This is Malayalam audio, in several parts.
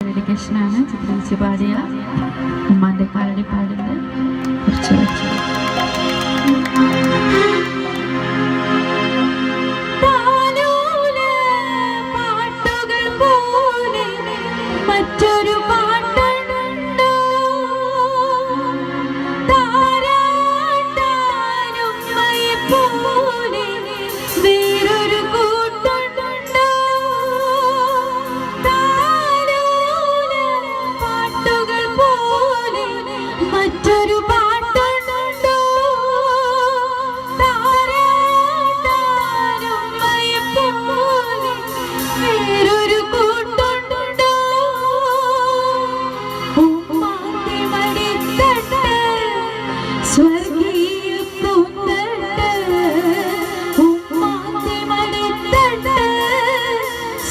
ഡെഡിക്കേഷനാണ് ചിത്രീച്ച് പാടിയ ഉമ്മാൻ്റെ പാടി പാടിൻ്റെ കുറച്ച് വെച്ചു. മറ്റൊരു പാട്ടുണ്ടോ താരാട്ടാനും പോലെ വേറൊരു കൂട്ടുണ്ടോ താലോല പാട്ടുകൾ പോലെ മറ്റൊരു പാട്ടുണ്ടോ താരാട്ടാനും പോലെ വേറൊരു സ്വർഗീയ പൂന്തട്ട് ഉമ്മാന്റെ മടിത്തട്ട്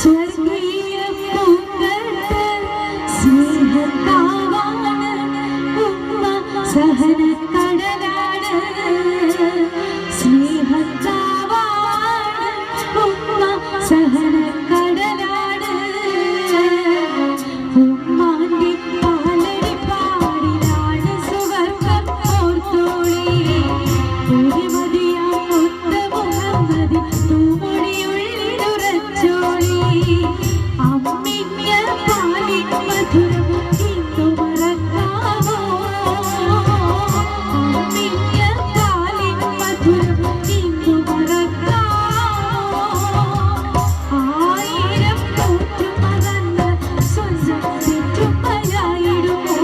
സ്വർഗീയ പൂന്തട്ട് സ്നേഹത്താവാണ് ഉമ്മ സഹനക്കടലാണ് സ്നേഹത്താവാണ് ഉമ്മ സഹനക്കടലാണ് ഉമ്മാന്റെ പാലടി പാടിലാണ് സുവർഗം ഓർത്തോളി ഒരുമതിയാം മുത്ത മുഹമ്മദ് തൂമൊഴിയുള്ളിലുറച്ചോളി അമ്മിഞ്ഞ പാലിൻ മധുരം ഇന്നു മറക്കാമോ അമ്മിഞ്ഞ പാലിൻ മധുരം ഇന്നു മറക്കാമോ ആയിരം കൂറ്റുമകന്ന സ്വന്തം ചുറ്റുമലായിടുമോ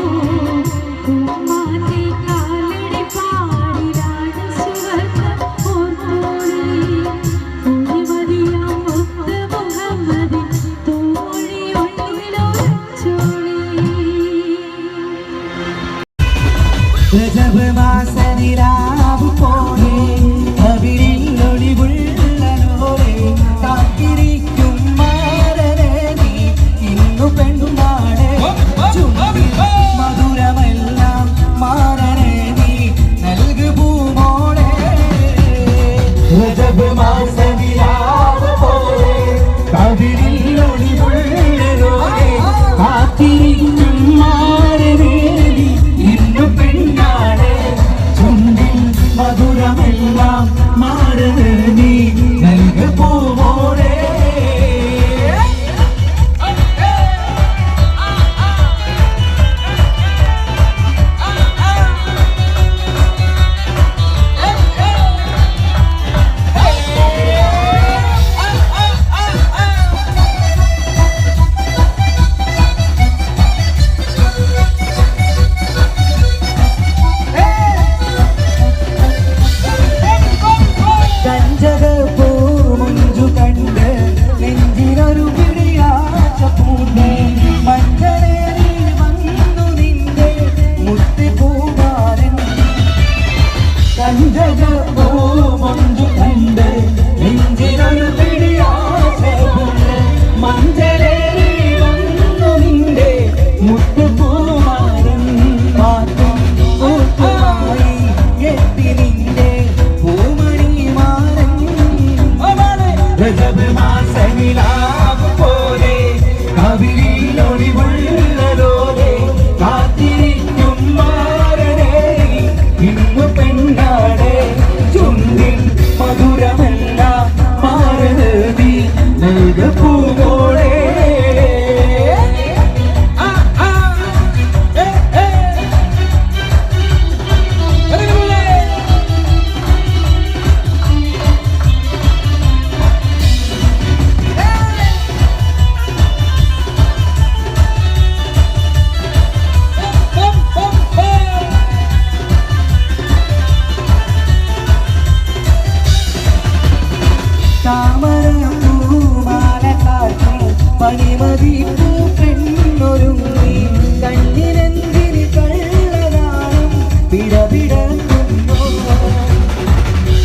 ഉമ്മാന്റെ കാലടി പാടിലാണ് സുവർഗം ഓർത്തോളി ഒരുമതിയാം മുത്ത മുഹമ്മദിൻ തൂമൊഴിയുള്ളിലുറച്ചോളി. രജബ് മാസനിലാവ് പോലെ കവിളിൽ ഒളിവുള്ളോരെ കാത്തിരിക്കും മാരനെ നീ ഇന്നു പെണ്ണാണ് ചുണ്ടിൽ മധുരമെല്ലാം മാരനെ നീ നൽകു പൂമോളെ രജബ് മാസനിലാവ് പോലെ കവിളിൽ ഒളിവുള്ളോരെ കാത്തിരിക്കും മാരനെ നീ ഇന്നു പെണ്ണാണ് ചുണ്ടിൽ മധുരമെല്ലാം മാരനെ നീ നൽകു പൂമോളെ കഞ്ചകപ്പൂമുഞ്ചു കണ്ട് നെഞ്ചിലൊരു പിടിയാച്ച പൂണ്ട് മഞ്ചളേറി വന്നു നിന്റെ മുത്തിപ്പൂമാരൻ കഞ്ചകപ്പൂമുഞ്ചു കണ്ട് നെഞ്ചിലൊരു പിടിയാച്ച പൂണ്ട് മഞ്ചളേറി വന്നു നിന്റെ മുത്തിപ്പൂമാരൻ പാട്ടും കൂട്ടുമായി എത്തി നിന്റെ രജബ് മാസനിലാവ് പോലെ കവിളിൽ ഒളിവുള്ളോരെ കാത്തിരിക്കും മാരനെ ഇന്നു പെണ്ണാടെ ചുണ്ടിൽ മധുരമെല്ലാം മാരനെ നീ നൽകു പൂമോളെ താമരപ്പൂമാല കാട്ടി പണിമതി പെണ്ണൊരുങ്ങി കണ്ണിനെന്തിന് കള്ളനാണം പിടപിടക്കുന്നു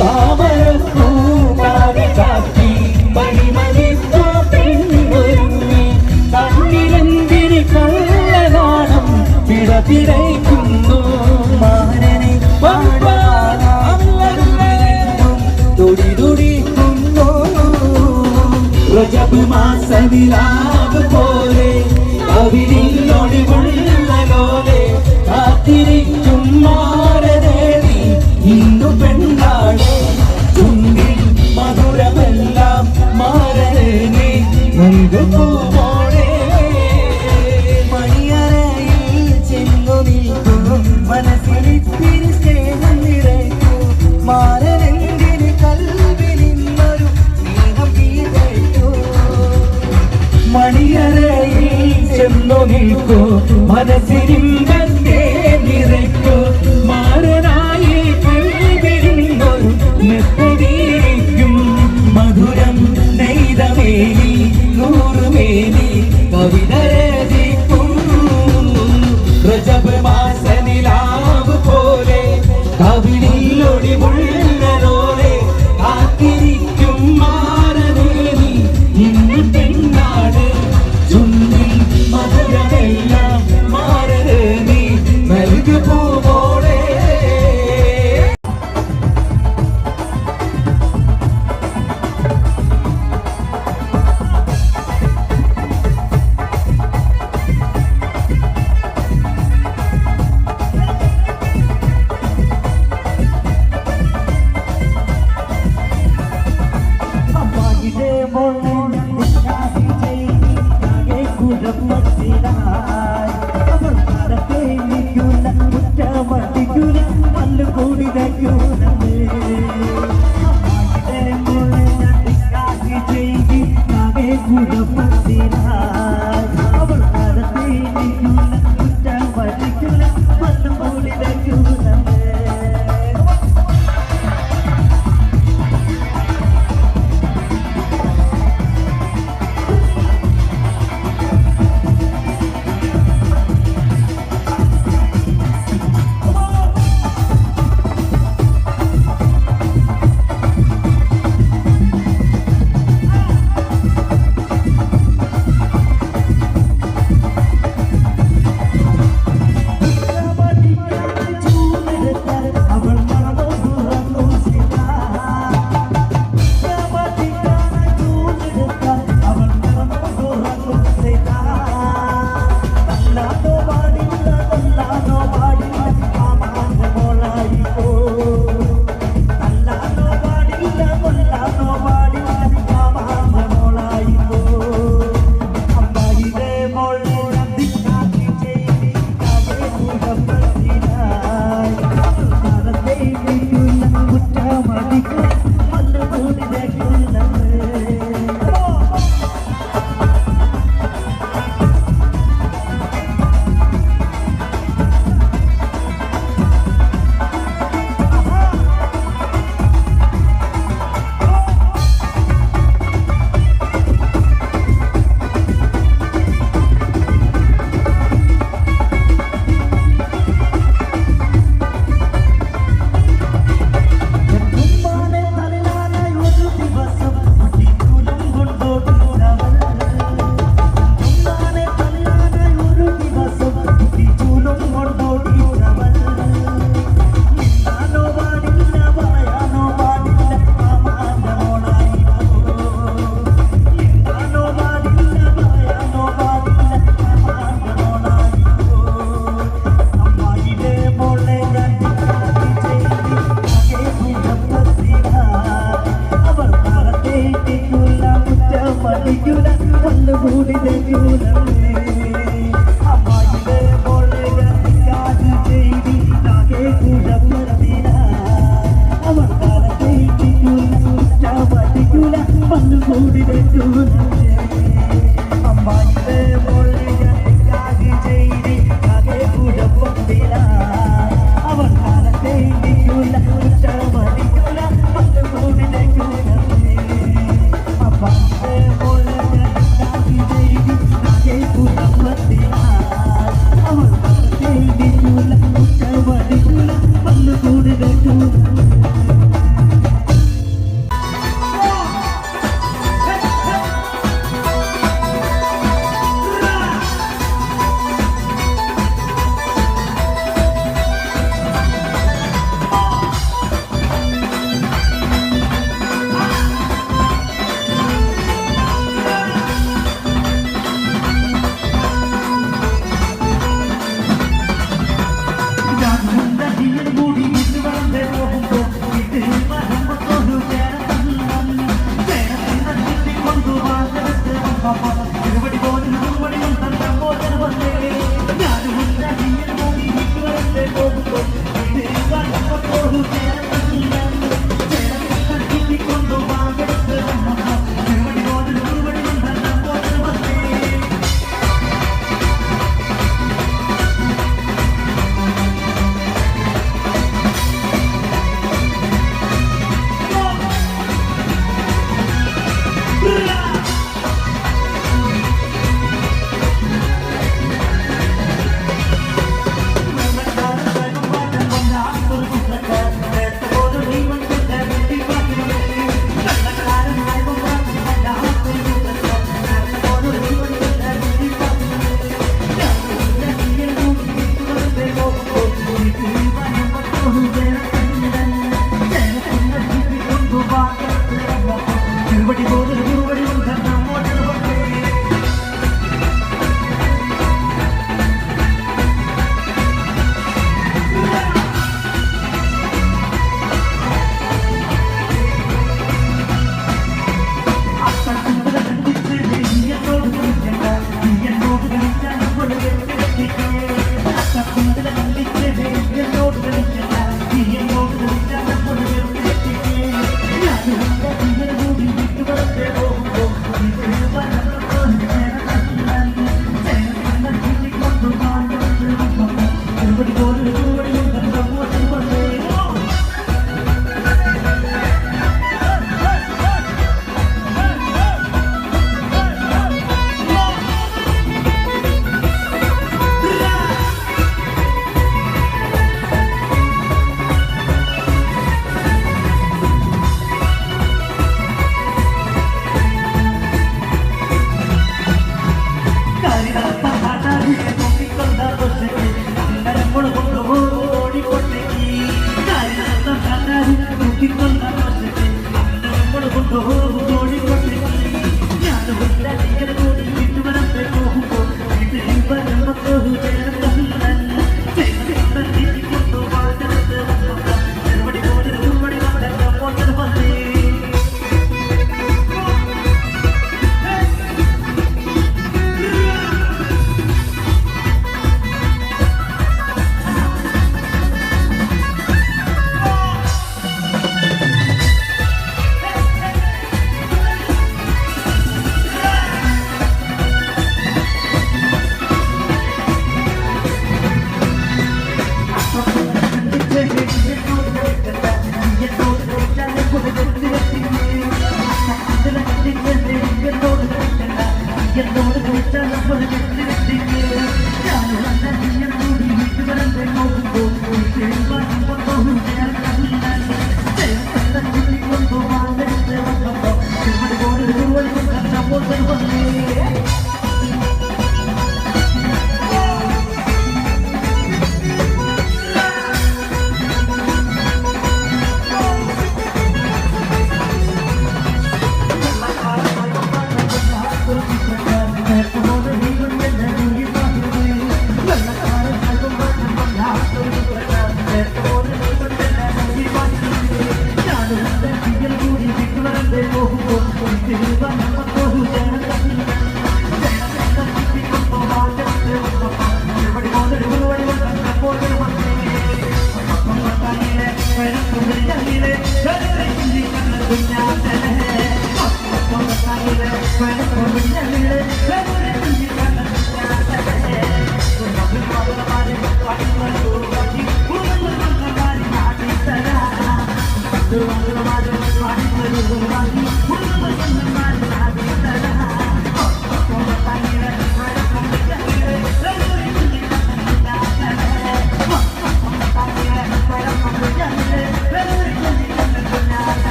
താമരപ്പൂമാല കാട്ടി പണിമതി പെണ്ണൊരുങ്ങി കണ്ണിനെന്തിന് കള്ളനാണം പിടപിടയ്ക്കുന്നു മാരനെ പാടാനും തൊടി തൊടിക്കുന്നു രജബ് മാസനിലാവ് പോലെ കവിളിൽ ചെന്നു നിൽക്കൂ മനസ്സിരിമ്പത്തെ നിറയ്ക്കൂ മാറനായി കൽവിരുന്നൊരു മെത്തടിയിരിക്കും മധുരം നെയ്തമേനി നൂറുമേനി കവിത രചിക്കും രജബ് മാസനിലാവ് പോലെ കവിളിലൊടിമുള്ളതോടെ കാത്തിരിക്കും മാറനേനി ഇന്ന് പെണ്ണാട് ചുണ്ടിൽ മധുരമെല്ലാം മാറനേനി നൽകു പോവോടെ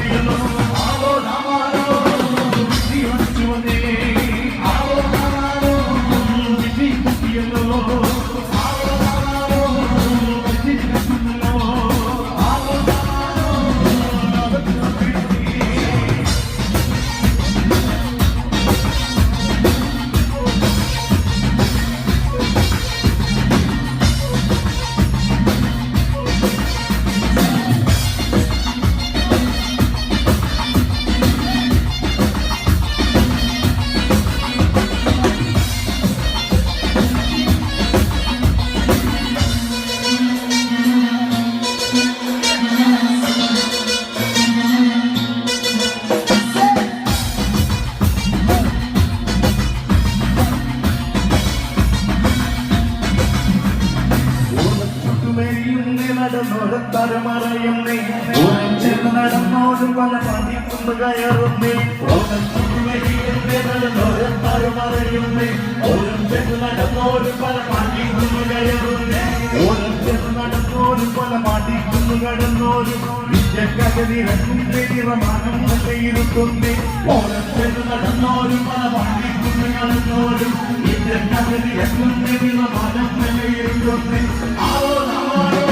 Desam കയറുന്നേ ഓരം ചേർന്ന് നടന്നോരും പല പണിക്കുമ്പ് കയറുന്നേ ഓരം മറയുന്നേ ഓരം ചേർന്ന് നടന്നോരും പല പണിക്കുമ്പ് കയറുന്നേ ഓരം ചേർന്ന് നടന്നോരും പല പണിക്കുമ്പ് കടന്നോരും വിദ്യക്കകതിരക്കുന്നേ നിറമാനം കയ്യിരുത്തുന്നേ ഓരം ചേർന്ന് നടന്നോരും പല പണിക്കുമ്പ് കടന്നോരും വിദ്യക്കകതിരക്കുന്നേ നിറമാനം കയ്യിരുത്തുന്നേ ആവോ നാവാരോ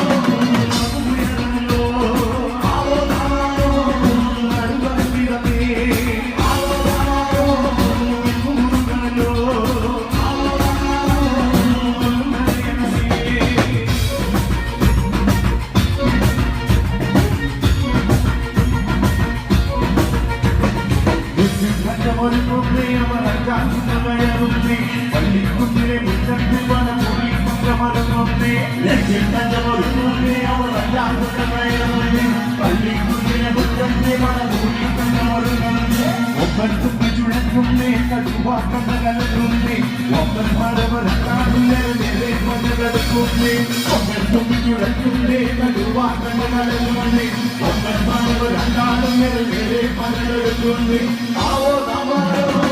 പള്ളിക്കുന്നിലെ മുറ്റത്തിൽ പല മറന്നൊന്നേ പള്ളിക്കുന്നിലെ മുറ്റത്തെ പല മറന്നൊന്നേ ഒപ്പൻ തുമ്പി ചുഴക്കുന്നേ കടുവാക്കണ്ട കലക്കുന്നേ ഒപ്പൻ മരവരക്കാടുന്നേ മഞ്ഞകടക്കുന്നേ ഒപ്പൻ തുമ്പി ചുഴക്കുന്നേ കടുവാക്കണ്ട കലക്കുന്നേ ഒപ്പൻ മരവരക്കാടുന്നേ മഞ്ഞകടക്കുന്നേ ആവോ നാമാരോ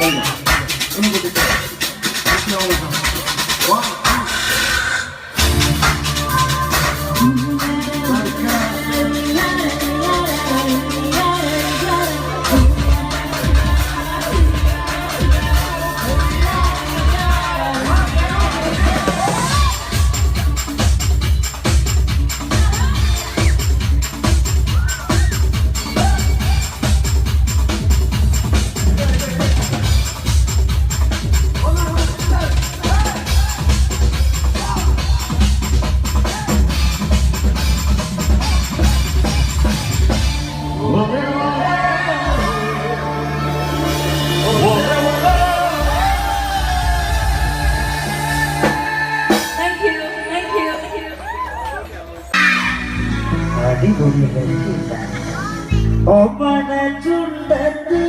ഒന്ന് കുട്ടിക്കോ ഓമന ചുണ്ടത്ത്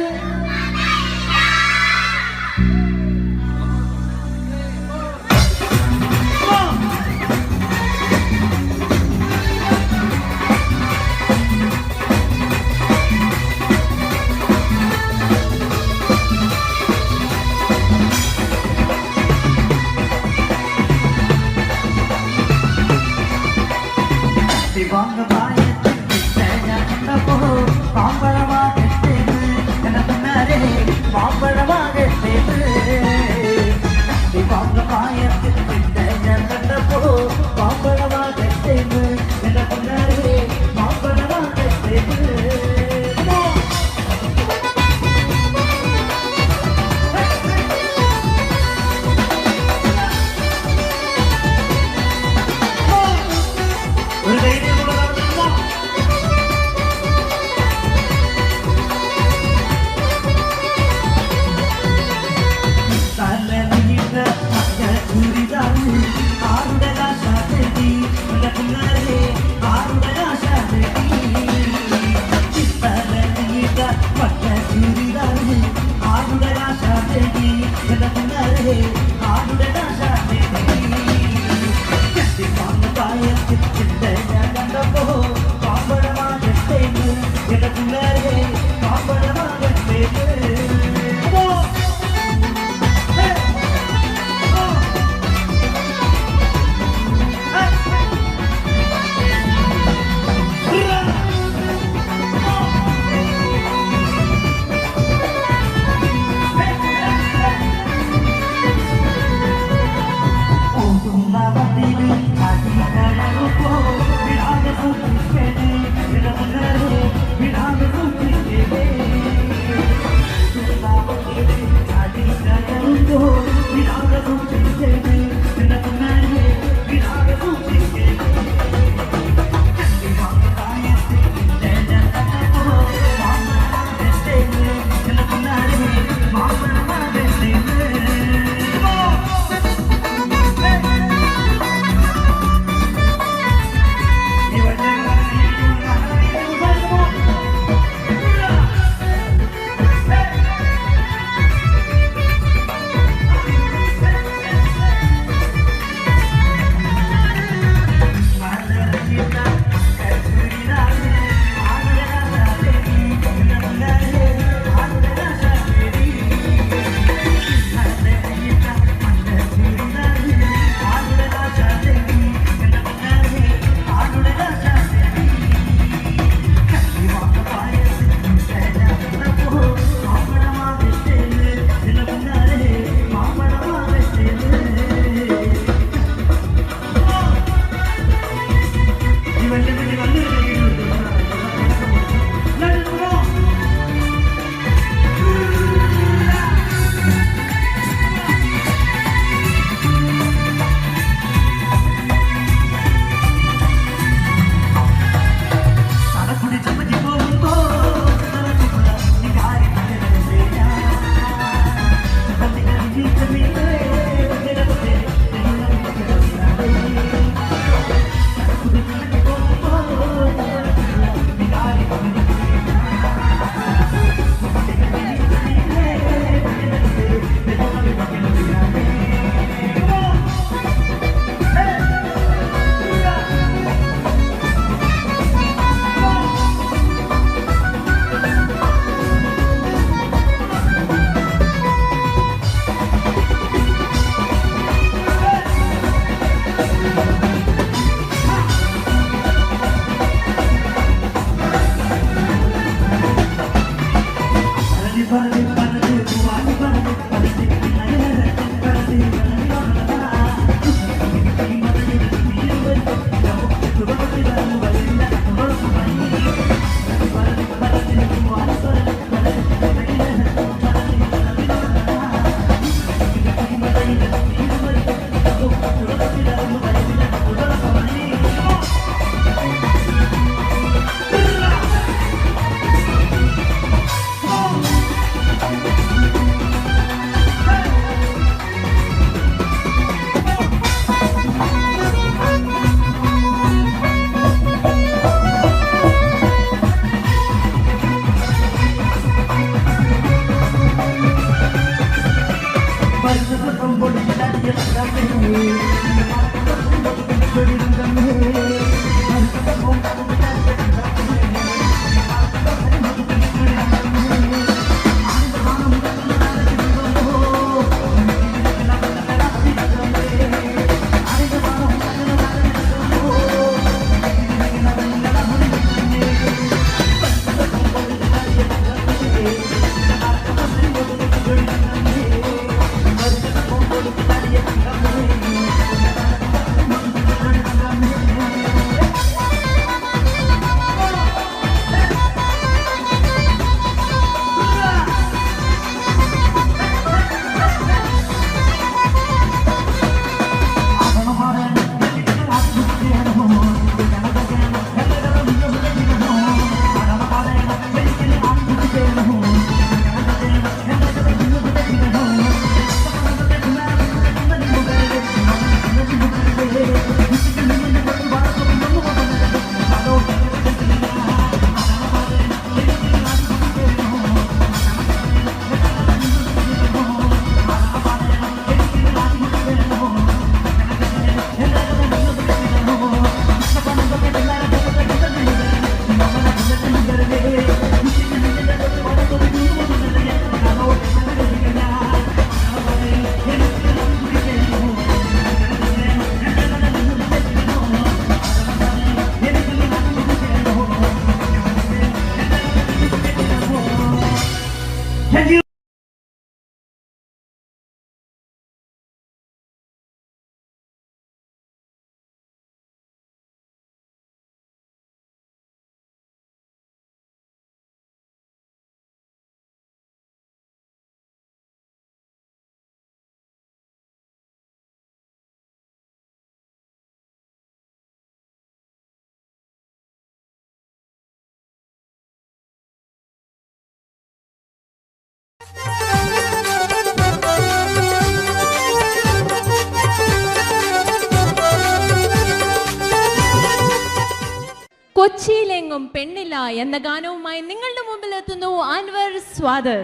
കൊച്ചിയിലെങ്ങും പെണ്ണില്ല എന്ന ഗാനവുമായി നിങ്ങളുടെ മുമ്പിൽ എത്തുന്നു അൻവർ സ്വാദർ.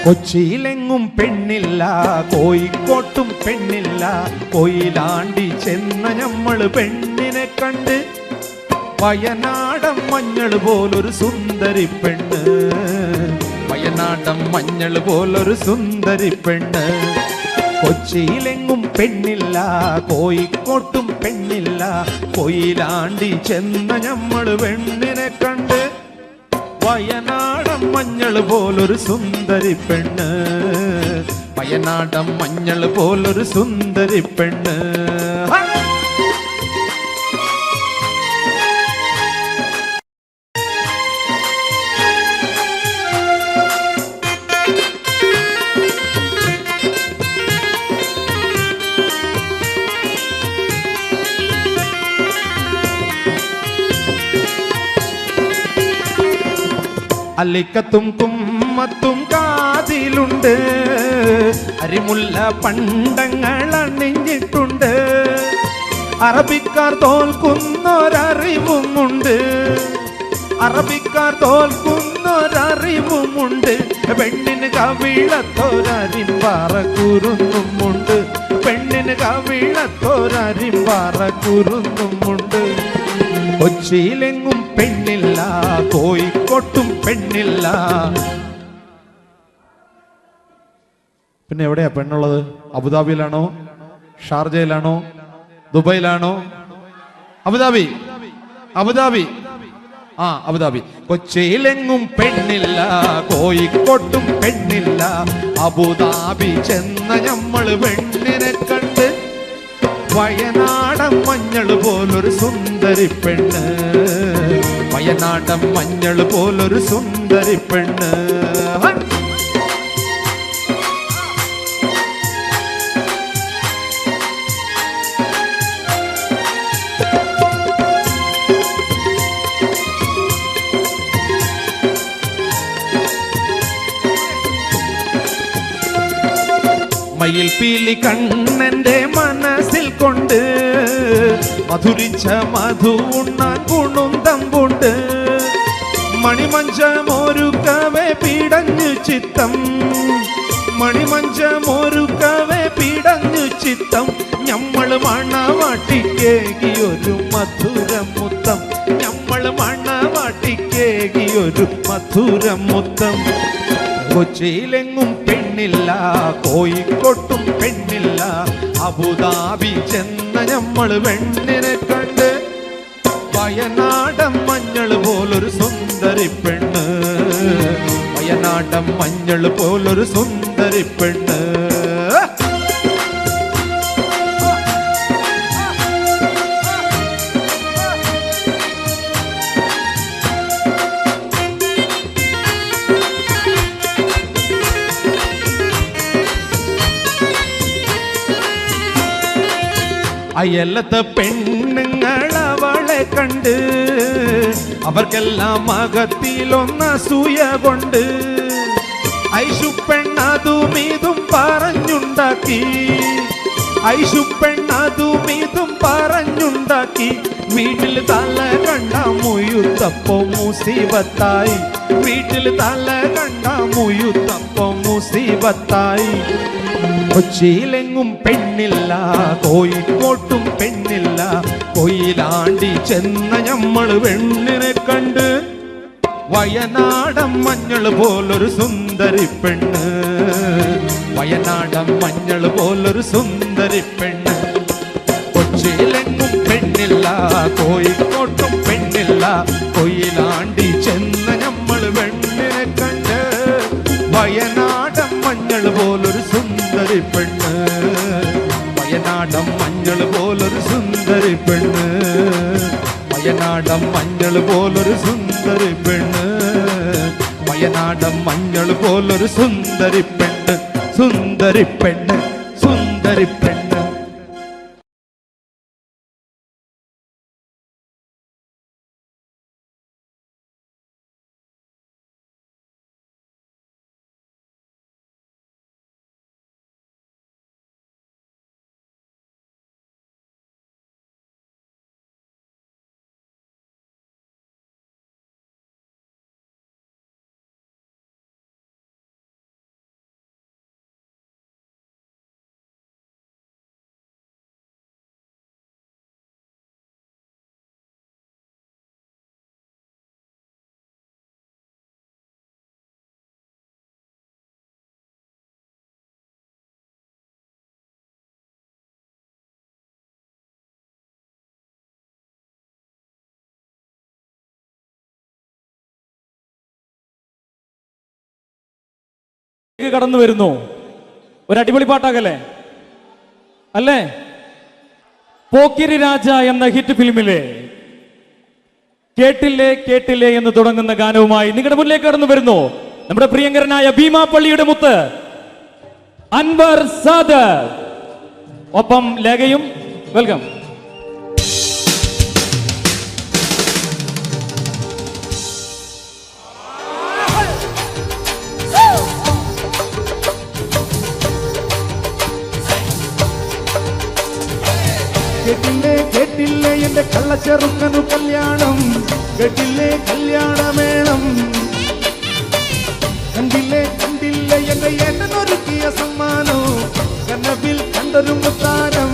കൊച്ചിയിലെങ്ങും പെണ്ണില്ല, കോഴിക്കോട്ടും പെണ്ണില്ല, കൊയിലാണ്ടി ചെന്ന ഞമ്മള് പെണ്ണിനെ കണ്ട്. വയനാടൻ മഞ്ഞൾ പോലൊരു സുന്ദരി പെണ്ണ്, വയനാടൻ മഞ്ഞൾ പോലൊരു സുന്ദരി പെണ്ണ്. കൊച്ചിയിലെങ്ങും പെണ്ണില്ല, കോഴിക്കോട്ടും പെണ്ണില്ല, കൊയിലാണ്ടി ചെന്ന ഞമ്മള് പെണ്ണിനെ കണ്ട്. വയനാടൻ മഞ്ഞൾ പോലൊരു സുന്ദരി പെണ്ണ്, വയനാടൻ മഞ്ഞൾ പോലൊരു സുന്ദരി പെണ്ണ്. അല്ലിക്കത്തും കുമ്മത്തും കാതിലുണ്ട്, അരിമുല്ല പണ്ടങ്ങൾ അണിഞ്ഞിട്ടുണ്ട്. അറബിക്കാർ തോൽക്കുന്നൊരറിവുമുണ്ട്, അറബിക്കാർ തോൽക്കുന്നൊരറിവുമുണ്ട്. പെണ്ണിന് കവിളത്തൊരരിമ്പാറ കുരുന്നുമുണ്ട്, പെണ്ണിന് കവിളത്തൊരരിമ്പാറ കുരുന്നുമുണ്ട്. കൊച്ചിയിലെങ്ങും പെണ്ണില്ല, കോഴിക്കോട്ടും പെണ്ണില്ല. പിന്നെ എവിടെയാ പെണ്ണുള്ളത്? അബുദാബിയിലാണോ, ഷാർജയിലാണോ, ദുബൈയിലാണോ? അബുദാബി, അബുദാബി, ആ അബുദാബി. കൊച്ചിയിലെങ്ങും പെണ്ണില്ല, കോഴിക്കോട്ടും പെണ്ണില്ല, അബുദാബി ചെന്ന ഞമ്മള് പെണ്ണിനെ കണ്ട്. വയനാടൻ മഞ്ഞൾ പോലൊരു സുന്ദരി പെണ്ണ്, വയനാടൻ മഞ്ഞൾ പോലൊരു സുന്ദരി പെണ്ണ്. മയിൽ പീലി കണ്ണന്റെ മനസ്സിൽ കൊണ്ട് മധുരിച്ച മധു ഉണ്ണാൻ കുണുന്തമ്പുണ്ട് മണിമഞ്ചമൊരുക്കവേ പിടഞ്ഞു ചിത്തം മണിമഞ്ചമൊരുക്കവേ പിടഞ്ഞു ചിത്തം ഞമ്മള് മണവാട്ടിക്കേകിയൊരു മധുരമുത്തം ഞമ്മള് മണവാട്ടിക്കേകിയൊരു മധുരമുത്തം കൊച്ചിയിലെങ്ങും പെണ്ണില്ല കോഴിക്കോട്ടും പെണ്ണില്ല അബുദാബി ചെന്ന ഞമ്മള് പെണ്ണിനെ കണ്ട് വയനാടൻ മഞ്ഞൾ പോലൊരു സുന്ദരി പെണ്ണ് വയനാടൻ മഞ്ഞൾ പോലൊരു സുന്ദരി പെണ്ണ് അയലത്തെ പെണ്ണുങ്ങൾ അവളെ കണ്ട് അവർക്കെല്ലാം അകത്തിലൊന്നസൂയ കൊണ്ട് ഐഷുപ്പെണ്ണതും ഇതും പറഞ്ഞുണ്ടാക്കി ഐഷുപ്പെണ്ണതും പറഞ്ഞുണ്ടാക്കി വീട്ടിൽ തല കണ്ട മുയുത്തപ്പോ മുസീബത്തായി വീട്ടിൽ തല കണ്ട മുയുത്തപ്പോ മുസീബത്തായി കൊച്ചിയിലെങ്ങും പെണ്ണില്ല കോഴിക്കോട്ടും പെണ്ണില്ല കൊയിലാണ്ടി ചെന്ന ഞമ്മള് പെണ്ണിനെ കണ്ട് വയനാടൻ മഞ്ഞൾ പോലൊരു സുന്ദരി പെണ്ണ് വയനാടൻ മഞ്ഞൾ പോലൊരു സുന്ദരി പെണ്ണ് കൊച്ചിയിലെങ്ങും പെണ്ണില്ല കോഴിക്കോട്ടും പെണ്ണില്ല കൊയിലാണ്ടി ചെന്ന ഞമ്മള് പെണ്ണിനെ കണ്ട് വയനാടൻ മഞ്ഞൾ പോലൊരു സുന്ദരി പെണ്ണ് വയനാടൻ മഞ്ഞൾ പോലൊരു സുന്ദരി പെണ്ണ് വയനാടൻ മഞ്ഞൾ പോലൊരു സുന്ദരി പെണ്ണ് വയനാടൻ മഞ്ഞൾ പോലൊരു സുന്ദരി പെണ്ണ് സുന്ദരി പെണ്ണ് സുന്ദരി പെണ്ണ് കടന്നു വരുന്നു ഒരു അടിപൊളി പാട്ടാകല്ലേ അല്ലേ പോക്കിരി രാജ എന്ന ഹിറ്റ് ഫിലിമിലെ കേട്ടില്ലേ കേട്ടില്ലേ എന്ന് തുടങ്ങുന്ന ഗാനവുമായി നിങ്ങളുടെ മുന്നിലേക്ക് കടന്നു വരുന്നു നമ്മുടെ പ്രിയങ്കരനായ ഭീമാപ്പള്ളിയുടെ മുത്ത് അൻവർ സാദത്ത് ഒപ്പം ലേഖയും വെൽക്കം കേട്ടില്ലേ കേട്ടില്ലേ എന്റെ കള്ളച്ചെറുക്കനു കല്യാണം കേട്ടില്ലേ കല്യാണമേളം കണ്ടില്ലേ കണ്ടില്ലേ എന്റെ ഏട്ടനൊരുക്കിയ സമ്മാനം കനവിൽ കണ്ടൊരു മുത്താരം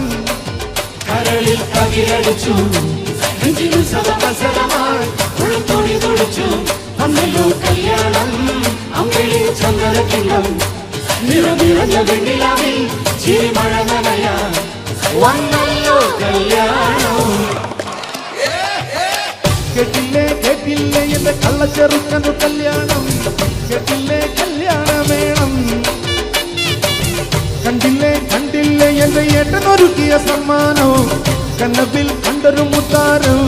കരളിൽ കവിരടിച്ചു കല്യാണം അമ്പിളി ചന്ദ്രകിണ്ണം നിറഞ്ഞ വെണ്ണിലാവിൽ ചിരിമഴ നനയാ കേട്ടില്ലേ കേട്ടില്ലേ എന്റെ കള്ളച്ചെറുക്കനു കല്യാണം കേട്ടില്ലേ കല്യാണമേളം കണ്ടില്ലേ കണ്ടില്ലേ എന്റെ ഏട്ടനൊരുക്കിയ സമ്മാനം കനവിൽ കണ്ടൊരു മുത്താരം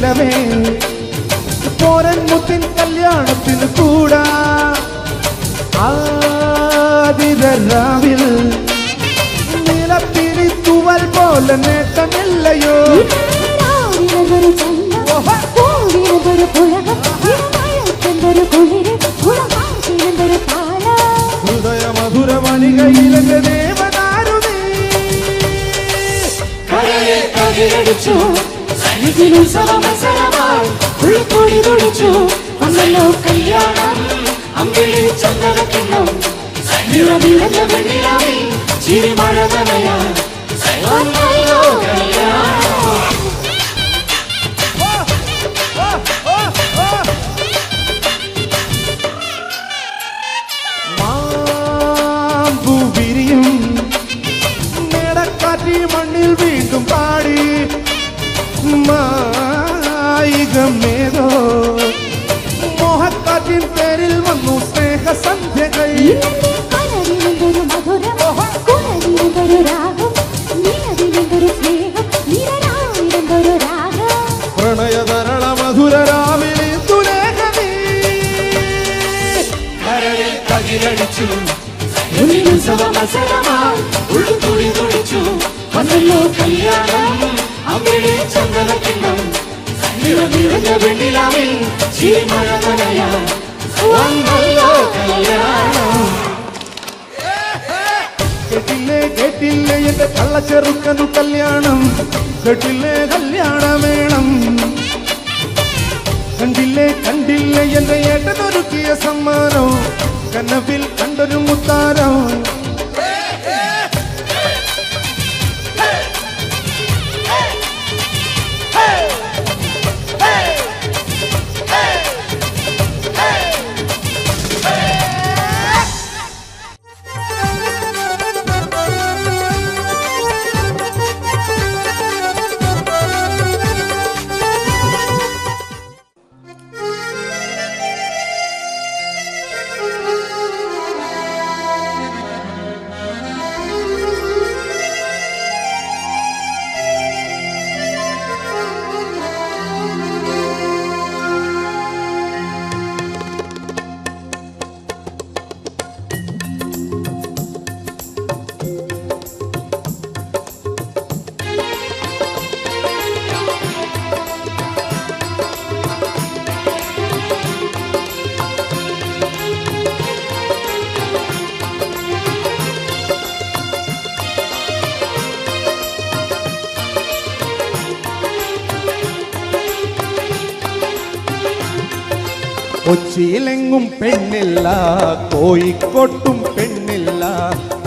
നിലവേ പോരൻ മുത്തിൻ കല്യാണത്തിന് കൂടാ ആതിരാവിൽ നിലത്തിരി തുവൽ കടൽ പോലെ നേട്ടമില്ലയോ രാവിലൊരു ചന്തം പൂവിനൊരു പുളകം ഇടമഴക്കെന്തൊരു കുളിര് കുളമാക്കിനെന്തൊരു താളം ഹൃദയ മധുര വനികയിലെ ദേവദാരുണി കരയെ കതിരടിച്ചു സന്നിധിനുത്സവമത്സരമായി ഉൾക്കൊടി തുടിച്ചു വന്നല്ലോ കല്യാണം അമ്പിളി ചന്ദനക്കിണ്ണം നിറവിളഞ്ഞ വെണ്ണിലാവി ചിരിമഴ നനയാൻ വന്നല്ലോ കല്യാണം മാമ്പു വിരിയും നേടക്കാറ്റി മണ്ണിൽ വീണ്ടും പാടി മായികമേതോ മോഹക്കാറ്റിൻ പേരിൽ വന്നു സ്നേഹസന്ധ്യകൾ കലരിലെന്തൊരു മധുരം കുലരിലെന്തൊരു രാഗം നിലവിലെന്തൊരു സ്നേഹം നിരരാവിലെന്തൊരു രാഗം പ്രണയതരള മധുര രാവിലെ തുലേഖമേ കരളിൽ കതിരടിച്ചു ഉത്സവമത്സരമായി ഉൾക്കൊടി തുടിച്ചു വന്നല്ലോ കല്യാണം അമ്പിളി ചന്ദനക്കിണ്ണം നിറവിളഞ്ഞ വെണ്ണിലാവിൽ ചിരിമഴ നനയാൻ വന്നല്ലോ കല്യാണം കേട്ടില്ലേ കേട്ടില്ലേ എന്റെ കള്ളച്ചെറുക്കനു കല്യാണം കേട്ടില്ലേ കല്യാണം വേണം കണ്ടില്ലേ കണ്ടില്ലേ എന്റെ ഏട്ടനൊരുക്കിയ സമ്മാനം കനവിൽ കണ്ടൊരു മുത്താരം കൊച്ചിയിലെങ്ങും പെണ്ണില്ല കോഴിക്കോട്ടും പെണ്ണില്ല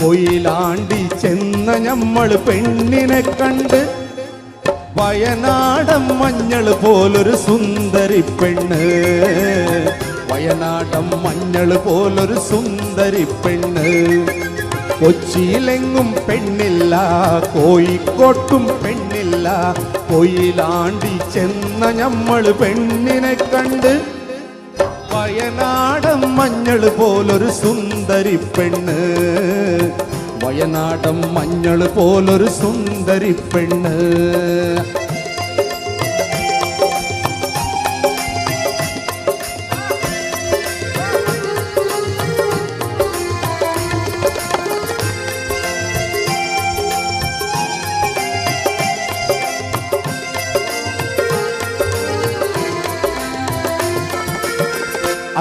കൊയിലാണ്ടി ചെന്ന ഞമ്മള് പെണ്ണിനെ കണ്ട് വയനാടൻ മഞ്ഞൾ പോലൊരു സുന്ദരി പെണ്ണ് വയനാടൻ മഞ്ഞൾ പോലൊരു സുന്ദരി പെണ്ണ് കൊച്ചിയിലെങ്ങും പെണ്ണില്ല കോഴിക്കോട്ടും പെണ്ണില്ല കൊയിലാണ്ടി ചെന്ന ഞമ്മള് പെണ്ണിനെ കണ്ട് വയനാടൻ മഞ്ഞൾ പോലൊരു സുന്ദരി പെണ്ണ് വയനാടൻ മഞ്ഞൾ പോലൊരു സുന്ദരി പെണ്ണ്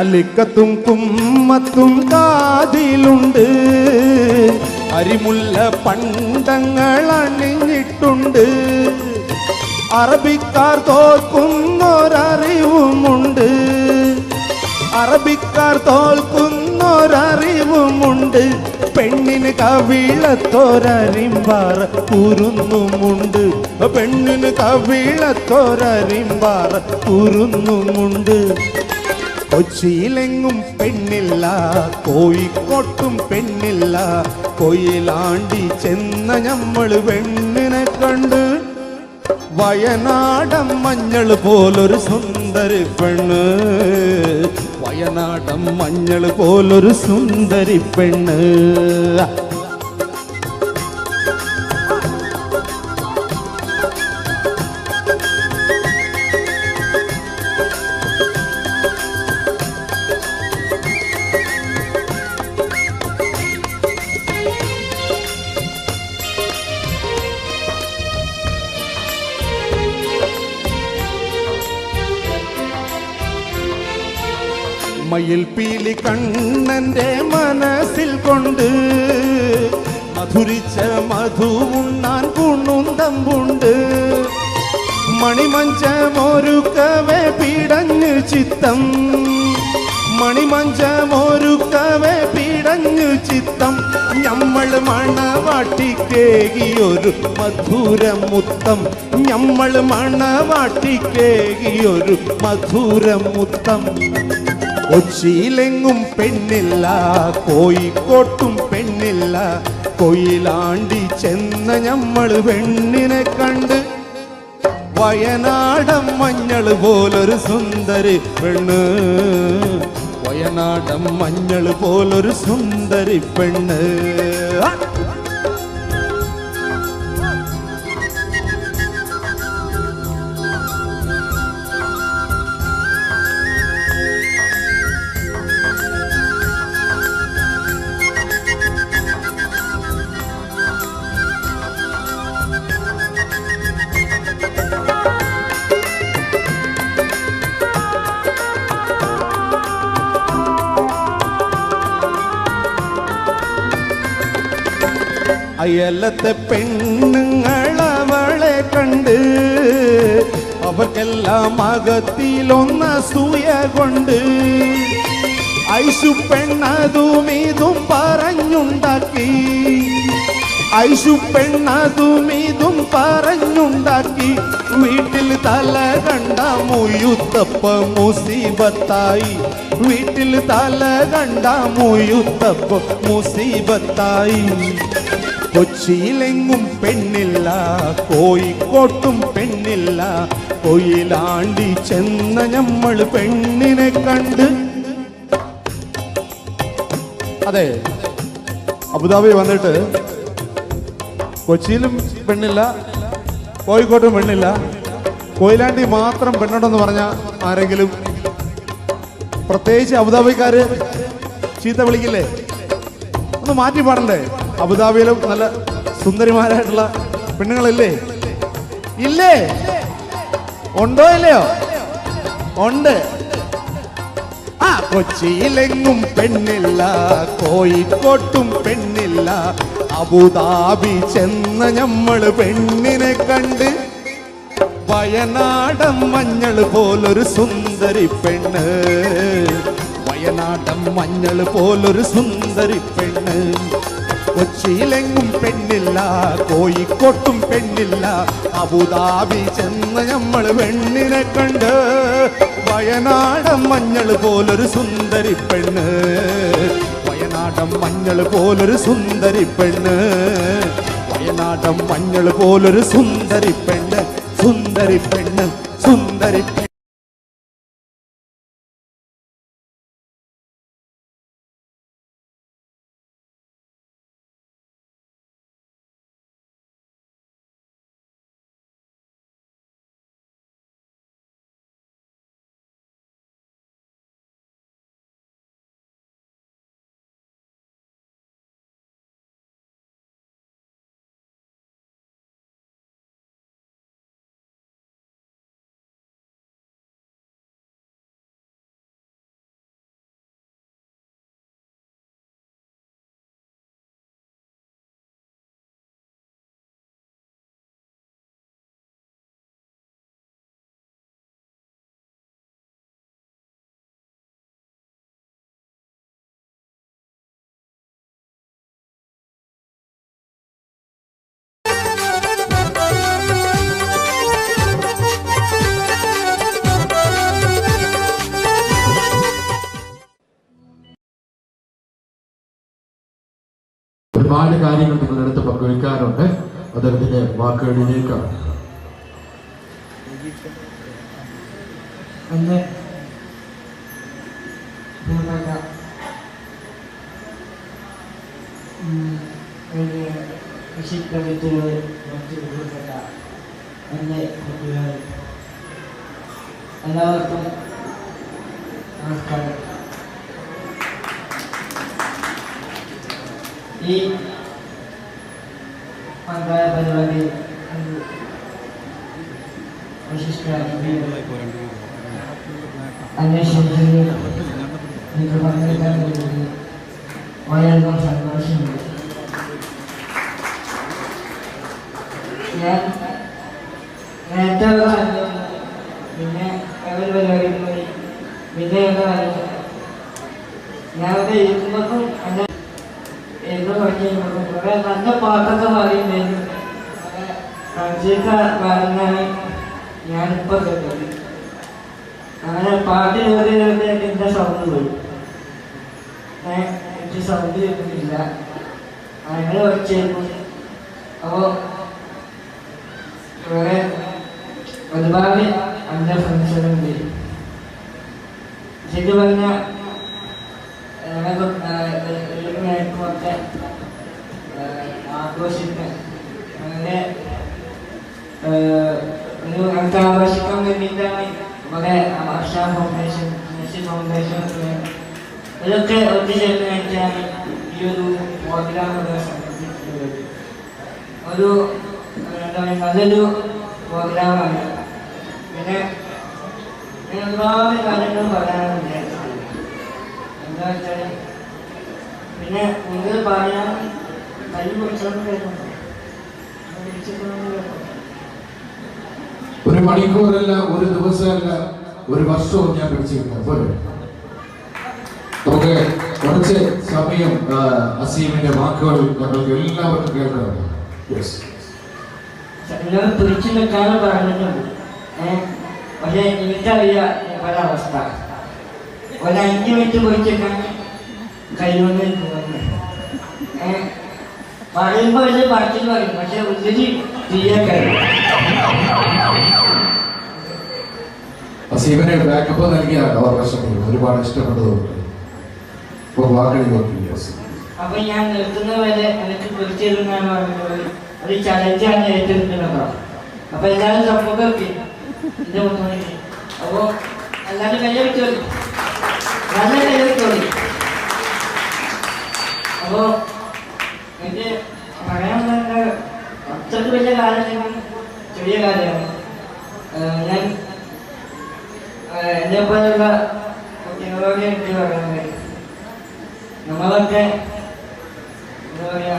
അലിക്കത്തും കുമ്മത്തും കാതിലുണ്ട് അരിമുല്ല പണ്ടങ്ങൾ അണിഞ്ഞിട്ടുണ്ട് അറബിക്കാർ തോൽക്കുന്നൊരറിവുമുണ്ട് അറബിക്കാർ തോൽക്കുന്നൊരറിവുമുണ്ട് പെണ്ണിന് കവിളത്തോരരിമ്പാറ കുരുന്നുമുണ്ട് പെണ്ണിന് കവിളത്തോരരിമ്പാറ കുരുന്നുമുണ്ട് കൊച്ചിയിലെങ്ങും പെണ്ണില്ല കോഴിക്കോട്ടും പെണ്ണില്ല കൊയിലാണ്ടി ചെന്ന ഞമ്മള് പെണ്ണിനെ കണ്ട് വയനാടൻ മഞ്ഞൾ പോലൊരു സുന്ദരി പെണ്ണ് വയനാടൻ മഞ്ഞൾ പോലൊരു സുന്ദരി പെണ്ണ് മയിൽ പീലി കണ്ണന്റെ മനസ്സിൽ കൊണ്ട് മധുരിച്ച മധുവുണ്ണാൻ കുണുന്തമ്പുണ്ട് മണിമഞ്ചമൊരുക്കവേ പിടഞ്ഞ് ചിത്തം മണിമഞ്ചമൊരുക്കവേ പിടഞ്ഞ് ചിത്തം ഞമ്മൾ മണവാട്ടിക്കേകിയൊരു മധുരമുത്തം ഞമ്മൾ മണവാട്ടിക്കേകിയൊരു മധുരമുത്തം കൊച്ചിയിലെങ്ങും പെണ്ണില്ല കോഴിക്കോട്ടും പെണ്ണില്ല കൊയിലാണ്ടി ചെന്ന ഞമ്മൾ പെണ്ണിനെ കണ്ട് വയനാടൻ മഞ്ഞൾ പോലൊരു സുന്ദരി പെണ്ണ് വയനാടൻ മഞ്ഞൾ പോലൊരു സുന്ദരി പെണ്ണ് അയലത്തെ പെണ്ണുങ്ങളവളെ കണ്ട് അവർക്കെല്ലാം അകത്തിലൊന്നസൂയ കൊണ്ട് ഐശു പെണ്ണതും ഇതും പറഞ്ഞുണ്ടാക്കി ഐശു പെണ്ണതും ഇതും പറഞ്ഞുണ്ടാക്കി വീട്ടിൽ തല കണ്ട മുയുത്തപ്പ മുസീബത്തായി വീട്ടിൽ തല കണ്ട മുയുത്തപ്പ മുസീബത്തായി കൊച്ചിയിലെങ്ങും പെണ്ണില്ല കോഴിക്കോട്ടും പെണ്ണില്ല കൊയിലാണ്ടി ചെന്ന ഞമ്മൾ പെണ്ണിനെ കണ്ട് അതെ അബുദാബി വന്നിട്ട് കൊച്ചിയിലും പെണ്ണില്ല കോഴിക്കോട്ടും പെണ്ണില്ല കൊയിലാണ്ടി മാത്രം പെണ്ണുണ്ടെന്ന് പറഞ്ഞ ആരെങ്കിലും പ്രത്യേകിച്ച് അബുദാബിക്കാര് ചീത്ത വിളിക്കില്ലേ ഒന്ന് മാറ്റി പാടണ്ടേ അബുദാബിയിലും നല്ല സുന്ദരിമാരായിട്ടുള്ള പെണ്ണുങ്ങളില്ലേ ഇല്ലേ ഉണ്ടോ ഇല്ലയോ ഉണ്ട് ആ കൊച്ചിയിലെങ്ങും പെണ്ണില്ല കോഴിക്കോട്ടും പെണ്ണില്ല അബുദാബി ചെന്ന ഞമ്മള് പെണ്ണിനെ കണ്ട് വയനാടൻ മഞ്ഞൾ പോലൊരു സുന്ദരി പെണ്ണ് വയനാടൻ മഞ്ഞൾ പോലൊരു സുന്ദരി പെണ്ണ് കൊച്ചിയിലെങ്ങും പെണ്ണില്ല കോഴിക്കോട്ടും പെണ്ണില്ല അബുദാബി ചെന്ന ഞമ്മൾ പെണ്ണിനെ കണ്ട് വയനാടൻ മഞ്ഞൾ പോലൊരു സുന്ദരി പെണ്ണ് വയനാടൻ മഞ്ഞൾ പോലൊരു സുന്ദരി പെണ്ണ് വയനാടൻ മഞ്ഞൾ പോലൊരു സുന്ദരി പെണ്ണ് സുന്ദരി പെണ്ണ് സുന്ദരി പെണ്ണ് ഒരുപാട് കാര്യങ്ങൾ നിങ്ങളുടെ അടുത്ത് പങ്കുവയ്ക്കാറുണ്ട്. അദ്ദേഹത്തിന്റെ വാക്കുകളിലേക്ക് എല്ലാവർക്കും നമസ്കാരം. ഈ പങ്കായ പരിപാടി വിശിഷ്ട അന്വേഷണത്തിന് എനിക്ക് പങ്കെടുക്കാൻ കഴിഞ്ഞത് വളരെയധികം സന്തോഷമുണ്ട്. ഞാൻ നേരത്തെ പിന്നെ ഒരു പരിപാടി പോയി പിന്നെ ഞാനവിടെ ഇരിക്കുമ്പോഴും എൻ്റെ എഴുതി പഠിക്കുമ്പോഴും കുറേ നല്ല പാട്ടൊക്കെ പാടിയിട്ടുണ്ടായിരുന്നു. ഫ്രണ്ട്സൊക്കെ പാടുന്നതാണ് ഞാനിപ്പോൾ കേട്ടത്. അങ്ങനെ പാട്ട് കേട്ട് എൻ്റെ സൗണ്ട് പോയി. എനിക്ക് സൗണ്ട് കേൾക്കുന്നില്ല. അങ്ങനെ കുറച്ചേക്കും. അപ്പോൾ ഇവിടെ ഒരുപാട് എൻ്റെ ഫ്രണ്ട്സുകളുണ്ട്. ശരിക്കും പറഞ്ഞാൽ നേരത്തെ ആഘോഷിക്കാൻ അങ്ങനെ ഞങ്ങൾക്ക് ആഘോഷിക്കാൻ വേണ്ടിയിട്ടാണ് ഇവിടെ അക്ഷ ഫൗണ്ടേഷൻ ഫൗണ്ടേഷൻ ഇതൊക്കെ ഒത്തുചേർന്നിട്ടാണ് ഈ ഒരു പ്രോഗ്രാം സംഘടിപ്പിക്കുന്നത്. ഒരു എന്താ പറയുക നല്ലൊരു പ്രോഗ്രാമാണ്. പിന്നെ ഒരുപാട് കാര്യങ്ങൾ പറയാനുണ്ട്. എന്താ വെച്ചാൽ പിന്നെ കൂടുതൽ പറയാൻ കൈ കുറിച്ചൊന്നും കേൾക്കുന്നു. ഒരു മണിക്കൂറല്ല, ഒരു ദിവസമല്ല, ഒരു വർഷവും ഞാൻ പിടിച്ചിരിക്കുന്നത് പോലെ നമുക്ക് കുറച്ച് സമയം അസീമിന്റെ വാക്കുകൾ ഞങ്ങൾക്ക് എല്ലാവർക്കും കേൾക്കണം. പിടിച്ചു നിൽക്കാനും പറഞ്ഞിട്ടുണ്ട്. പക്ഷെ എനിക്കറിയാം പല അവസ്ഥ. ഒരു 5 മിനിറ്റ് പിടിച്ചിട്ടാണ് കൈകൊണ്ട് പോകുന്നത്. പറയുമ്പോൾ വലിയ പറച്ചിൽ പറയും, പക്ഷെ ഉള്ളിൽ ചെയ്യാൻ കഴിയും. അസീമിനെ ബാക്കപ്പ് നൽകിയാണ് അവർ പ്രശ്നങ്ങൾ ഒരുപാട് ഇഷ്ടപ്പെട്ടതുകൊണ്ട് വാക്കുകൾ നോക്കി. അപ്പൊ ഞാൻ നിർത്തുന്ന വരെ എനിക്ക് പിടിച്ചിരുന്നാണ് പറഞ്ഞത്. ഒരു ചലഞ്ചാണ് ഏറ്റെടുക്കുന്നത്. അപ്പൊ എല്ലാവരും സപ്പോർട്ട് എന്റെ മുന്നോട്ട്. അപ്പോ എല്ലാവരും കൈയ്യെടുത്തോളി, നല്ല കൈയ്യെടുത്തോളി. അപ്പോ എനിക്ക് പറയാനുള്ള അത്രയ്ക്ക് വലിയ കാര്യം ചെറിയ കാര്യമാണ്. ഞാൻ എന്നെ പോലുള്ള കുട്ടികളോട് എനിക്ക് പറയുന്നത്, നമ്മളൊക്കെ എന്താ പറയാ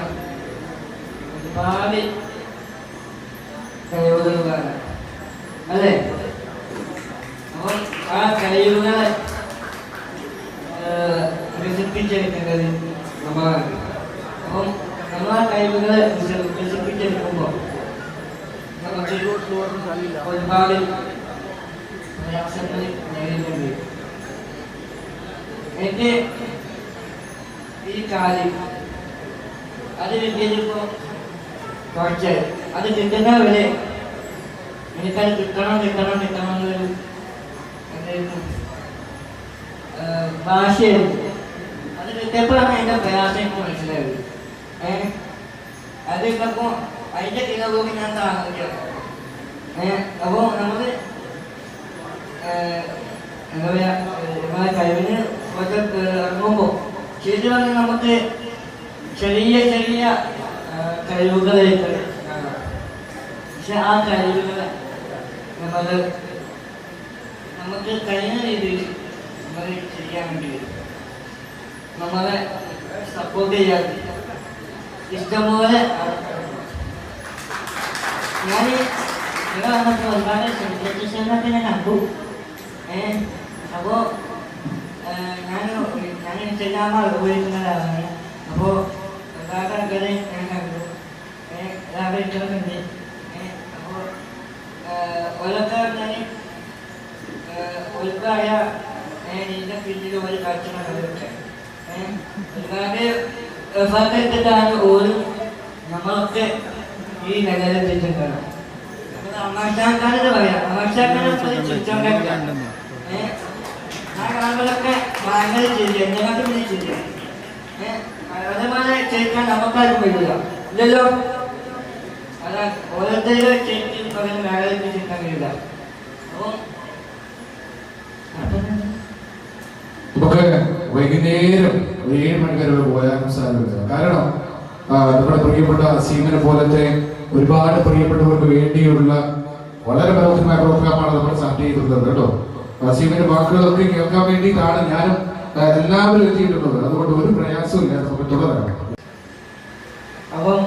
ഒരുപാട് കഴിവുകളാണ് അല്ലേ? അപ്പം ആ കഴിവുകളെ വികസിപ്പിച്ചെടുക്കേണ്ടത് നമ്മളാണ്. അപ്പം നമ്മൾ ആ കഴിവുകളെ വികസിപ്പിച്ചെടുക്കുമ്പോൾ നമുക്ക് ഒരുപാട് പ്രയാസങ്ങൾ നേരിടേണ്ടി വരും. എനിക്ക് ഈ കാര്യം അത് കിട്ടിയപ്പോൾ കുറച്ച് അത് കിട്ടുന്ന വരെ എനിക്കത് കിട്ടണം എന്നൊരു എന്തായിരുന്നു ഭാഷയായിരുന്നു. അത് കിട്ടിയപ്പോഴാണ് അതിൻ്റെ പ്രയാസം എനിക്ക് മനസ്സിലായത്. അത് കിട്ടപ്പോൾ അതിൻ്റെ കിഴപോക്ക് ഞാൻ താങ്ങില്ല. അപ്പോൾ നമ്മൾ എന്താ പറയുക നമ്മളെ കഴിവിന് കുറച്ച് ഇറങ്ങുമ്പോൾ ശരി പറഞ്ഞാൽ നമുക്ക് ചെറിയ ചെറിയ കഴിവുകളായിട്ട് കാണാം. പക്ഷെ ആ കഴിവുകളെ നമുക്ക് കഴിയുന്ന രീതിയിൽ നമ്മൾ ചെയ്യാൻ വേണ്ടി വരും. നമ്മളെ സപ്പോർട്ട് ചെയ്യാൻ ഇഷ്ടംപോലെ ഞാൻ ഇവിടെ വന്നപ്പോൾ ഒരുപാട് സെലിബ്രിറ്റീസിനൊക്കെ ഞാൻ കണ്ടു. അപ്പോൾ ഞാൻ ഇൻസ്റ്റഗ്രാം ഉപയോഗിക്കുന്നതാണ്. അപ്പോൾ ഒരുപാട് ആൾക്കാരെ ഞാൻ കണ്ടു. എല്ലാവരും ഇഷ്ടമുണ്ട്. അപ്പോൾ ഓരോക്കെ പറഞ്ഞാൽ ഒരുപാട് ഇതിൻ്റെ പിന്നിൽ ഒരു കാഴ്ചകളൊക്കെ ഒരുപാട് എഫേർട്ട് എടുത്തിട്ടാണ് ഓരോ നമ്മളൊക്കെ ഈ നിലയിലെത്തിയിട്ടുണ്ടാണ്. അമർഷാക്കാനെന്ന് പറയാം. അമർഷാക്കാനെ ചിരിച്ചോണ്ടാണ് ആ കാണുമ്പോഴൊക്കെ ഭയങ്കര ചിരി, എന്നെക്കാട്ടും പിന്നെ ചിരി. അതേപോലെ ചെയ്യിക്കാൻ നമുക്കാരും കഴിയില്ല ഇല്ലല്ലോ. അതാ ഓരോരുത്തരും ചെയ്തി പറയുന്ന വേറെ ചിരിക്കാൻ കഴിയില്ല. അപ്പോൾ നമുക്ക് വൈകുന്നേരം 7 മണിക്കൂർ പോയാലും സാധ്യത. കാരണം നമ്മുടെ പ്രിയപ്പെട്ട അസീമിനെ പോലത്തെ ഒരുപാട് പ്രിയപ്പെട്ടവർക്ക് വേണ്ടിയുള്ള വളരെ മനോഹരമായ പ്രോഗ്രാമാണ് നമ്മൾ സ്റ്റാർട്ട് ചെയ്തിട്ടുള്ളത് കേട്ടോ. അസീമിന്റെ വാക്കുകളൊക്കെ കേൾക്കാൻ വേണ്ടിയിട്ടാണ് ഞാനും എല്ലാവരും എത്തിയിട്ടുള്ളത്. അതുകൊണ്ട് ഒരു പ്രയാസവും ഇല്ല, നമുക്ക് തുടരാം. അപ്പം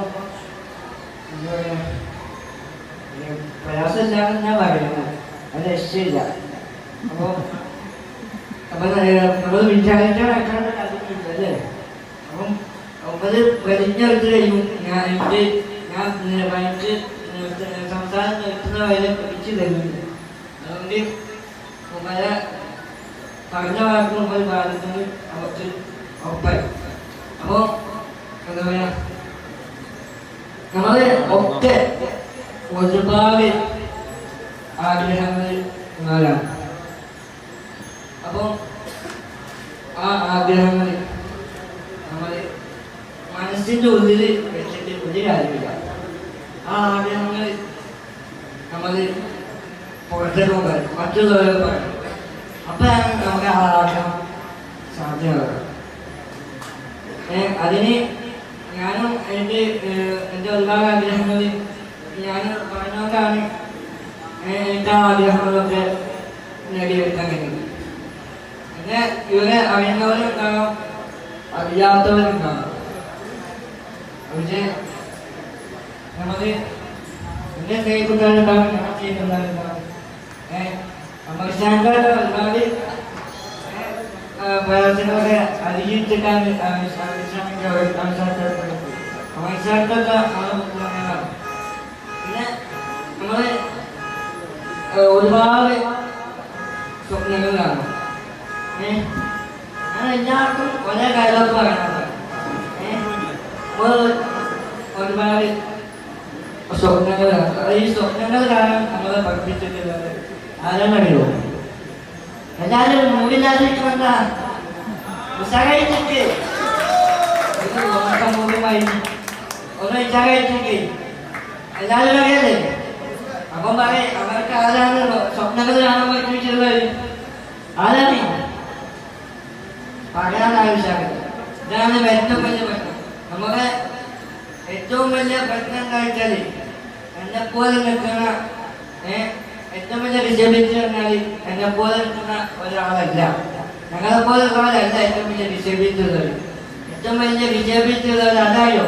പ്രയാസമില്ലാന്ന് ഞാൻ പറയുന്നത്, അത് രക്ഷയില്ല. അപ്പോൾ നമ്മൾ വിചാരിച്ചാണ് അല്ലേ. അപ്പം അത് വലിഞ്ഞെടുത്ത് കഴിയും. ഞാൻ സംസാരം നിർത്തുന്ന വരെ പിടിച്ചു തരുന്നുണ്ട്. അതുകൊണ്ട് പല പറഞ്ഞ വാക്കും നമ്മൾ പാടുന്നത് അവർക്ക് ഒപ്പായി. അപ്പോൾ എന്താ പറയുക, നമ്മൾ ഒക്കെ ഒരുപാട് ആഗ്രഹങ്ങൾ ഉള്ളവരാണ്. അപ്പം ആ ആഗ്രഹങ്ങൾ നമ്മൾ മനസ്സിൻ്റെ ഉള്ളിൽ വെച്ചിട്ട് ഒരു കാര്യമില്ല. ആ ആഗ്രഹങ്ങൾ നമ്മൾ പുറത്തേക്ക് പറയും, മറ്റുള്ളവരെ പറയും. അപ്പോഴാണ് നമുക്ക് ആ ആഗ്രഹം സാധ്യമാകുക. അതിന് ഞാനും എൻ്റെ ഒരുപാട് ആഗ്രഹങ്ങൾ ഞാൻ പറഞ്ഞുകൊണ്ടാണ് എൻ്റെ ആഗ്രഹങ്ങളൊക്കെ നേടിയെടുക്കാൻ കഴിയുന്നത്. പിന്നെ ഇവരെ അറിയുന്നവരുണ്ടാകും, അറിയാത്തവരുണ്ടാകും. പക്ഷേ നമ്മൾ എന്നെ സ്നേഹിക്കുന്നവരുണ്ടാകും, ഞാൻ ചെയ്യുന്നവരുണ്ടാകും. അമർശാന്റെ ഒരുപാട് പ്രവർത്തനങ്ങളൊക്കെ അതിജീവിച്ചിട്ടാണ് അമർശാന്തൊക്കെ പിന്നെ നമ്മൾ ഒരുപാട് സ്വപ്നങ്ങൾ കാണും. ഞാൻ എല്ലാവർക്കും ഒരേ കാര്യമൊക്കെ പറയണത്, ഒരുപാട് സ്വപ്നങ്ങൾ കാണും. ഈ സ്വപ്നങ്ങൾ കാരണം നമ്മളെ പഠിപ്പിച്ചിട്ടുള്ളത് ആരാണറിയോ? എല്ലാവരും മൂടില്ലാതിരിക്കുമെന്താ ഉത്സാഹിച്ചിട്ട് മൂല്യമായി ഒന്ന് ഉത്സാഹിച്ചിട്ട് എല്ലാവരും അറിയാതെ. അപ്പം പറയും അവർക്ക് ആരാണ് സ്വപ്നങ്ങൾ കാണാൻ പഠിപ്പിച്ചിട്ടുള്ളത്? ആരാണ് പറയാൻ ആവശ്യമാണ്. ഇതാണ് ഏറ്റവും വലിയ പ്രശ്നം. നമ്മുടെ ഏറ്റവും വലിയ പ്രശ്നം എന്താ വെച്ചാൽ എന്നെപ്പോലെ നിൽക്കുന്ന ഏറ്റവും വലിയ ഡിസേബിലിറ്റി പറഞ്ഞാൽ എന്നെപ്പോലെ നിൽക്കുന്ന ഒരാളല്ല, ഞങ്ങളെപ്പോലെ ഉള്ളവരല്ല ഏറ്റവും വലിയ ഡിസേബിലിറ്റി ഉള്ളത്. ഏറ്റവും വലിയ ഡിസേബിലിറ്റി ഉള്ളവർ അതായോ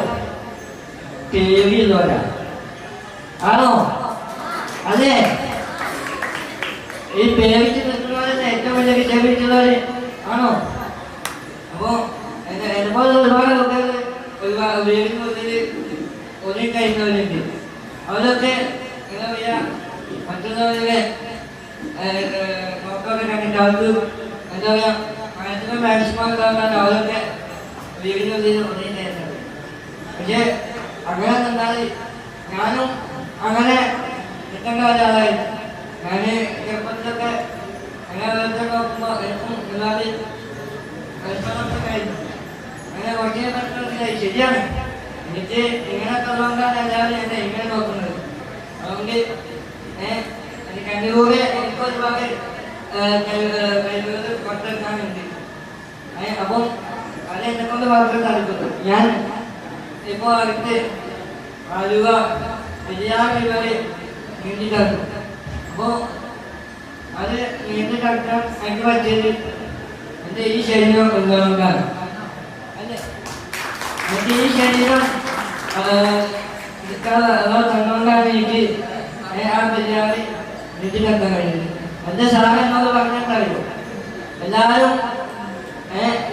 പേടിയുള്ളവരാണ്. ആണോ? അതെ, ഈ പേടിച്ച് നിൽക്കുന്നവരല്ല ഏറ്റവും വലിയ ഡിസേബിലിറ്റി ഉള്ളവർ ആണോ? അപ്പോൾ എന്നെപ്പോലെ ഒരുപാട് കുട്ടികൾ ഉപയോഗിക്കുന്നതിൽ ഒതുങ്ങി കഴിയുന്നവരുണ്ട്. അവരൊക്കെ എന്താ പറയുക, മറ്റുള്ളവരുടെ നോക്കൊക്കെ കണ്ടിട്ട് അവർക്ക് എന്താ പറയുക മാക്സിമം മാക്സിമം അവരൊക്കെ വീടിനുള്ളിൽ ഒതുങ്ങി കഴിയുന്നത്. പക്ഷേ അങ്ങനെ നിന്നാൽ ഞാനും അങ്ങനെ നിൽക്കേണ്ട ഒരാളായിരുന്നു. ഞാൻ ചെറുപ്പത്തിലൊക്കെ അങ്ങനെ വെറുതെ നോക്കുമ്പോൾ എനിക്കും ഒരുപാട് പരിശ്രമമൊക്കെ കഴിഞ്ഞു. അങ്ങനെ കുറച്ച് പ്രശ്നമില്ലായി. ശരിയാണ്, എനിക്ക് ഇങ്ങനെയൊക്കെ ഉള്ളതുകൊണ്ടാണ് എല്ലാവരും എന്നെ ഇങ്ങനെ നോക്കുന്നത്. അതുകൊണ്ട് എനിക്ക് എൻ്റെ കൂടെ എനിക്ക് ഒരുപാട് കഴിവുകൾ പുറത്തെടുക്കാനുണ്ട്. അപ്പം അത് എന്നെ കൊണ്ട് വളരെ സാധിക്കുന്നു. ഞാൻ ഇപ്പോൾ അടുത്ത് ആലുവ പെരിയാർ വരെ നീണ്ടിട്ടാക്കും. അപ്പോൾ അത് നീണ്ടിട്ടാക്കാൻ എനിക്ക് പറ്റിയത് എൻ്റെ ഈ ശരീരം ഉള്ളതുകൊണ്ടാണ്. അല്ലേ, എൻ്റെ ഈ ശരീരം തന്നുകൊണ്ടാണ് എനിക്ക് ആ പെരിയാർ നീണ്ടിട്ടാക്കാൻ കഴിയുന്നത്. എൻ്റെ സാറ് എന്നോട് പറഞ്ഞിട്ടറിയോ, എല്ലാവരും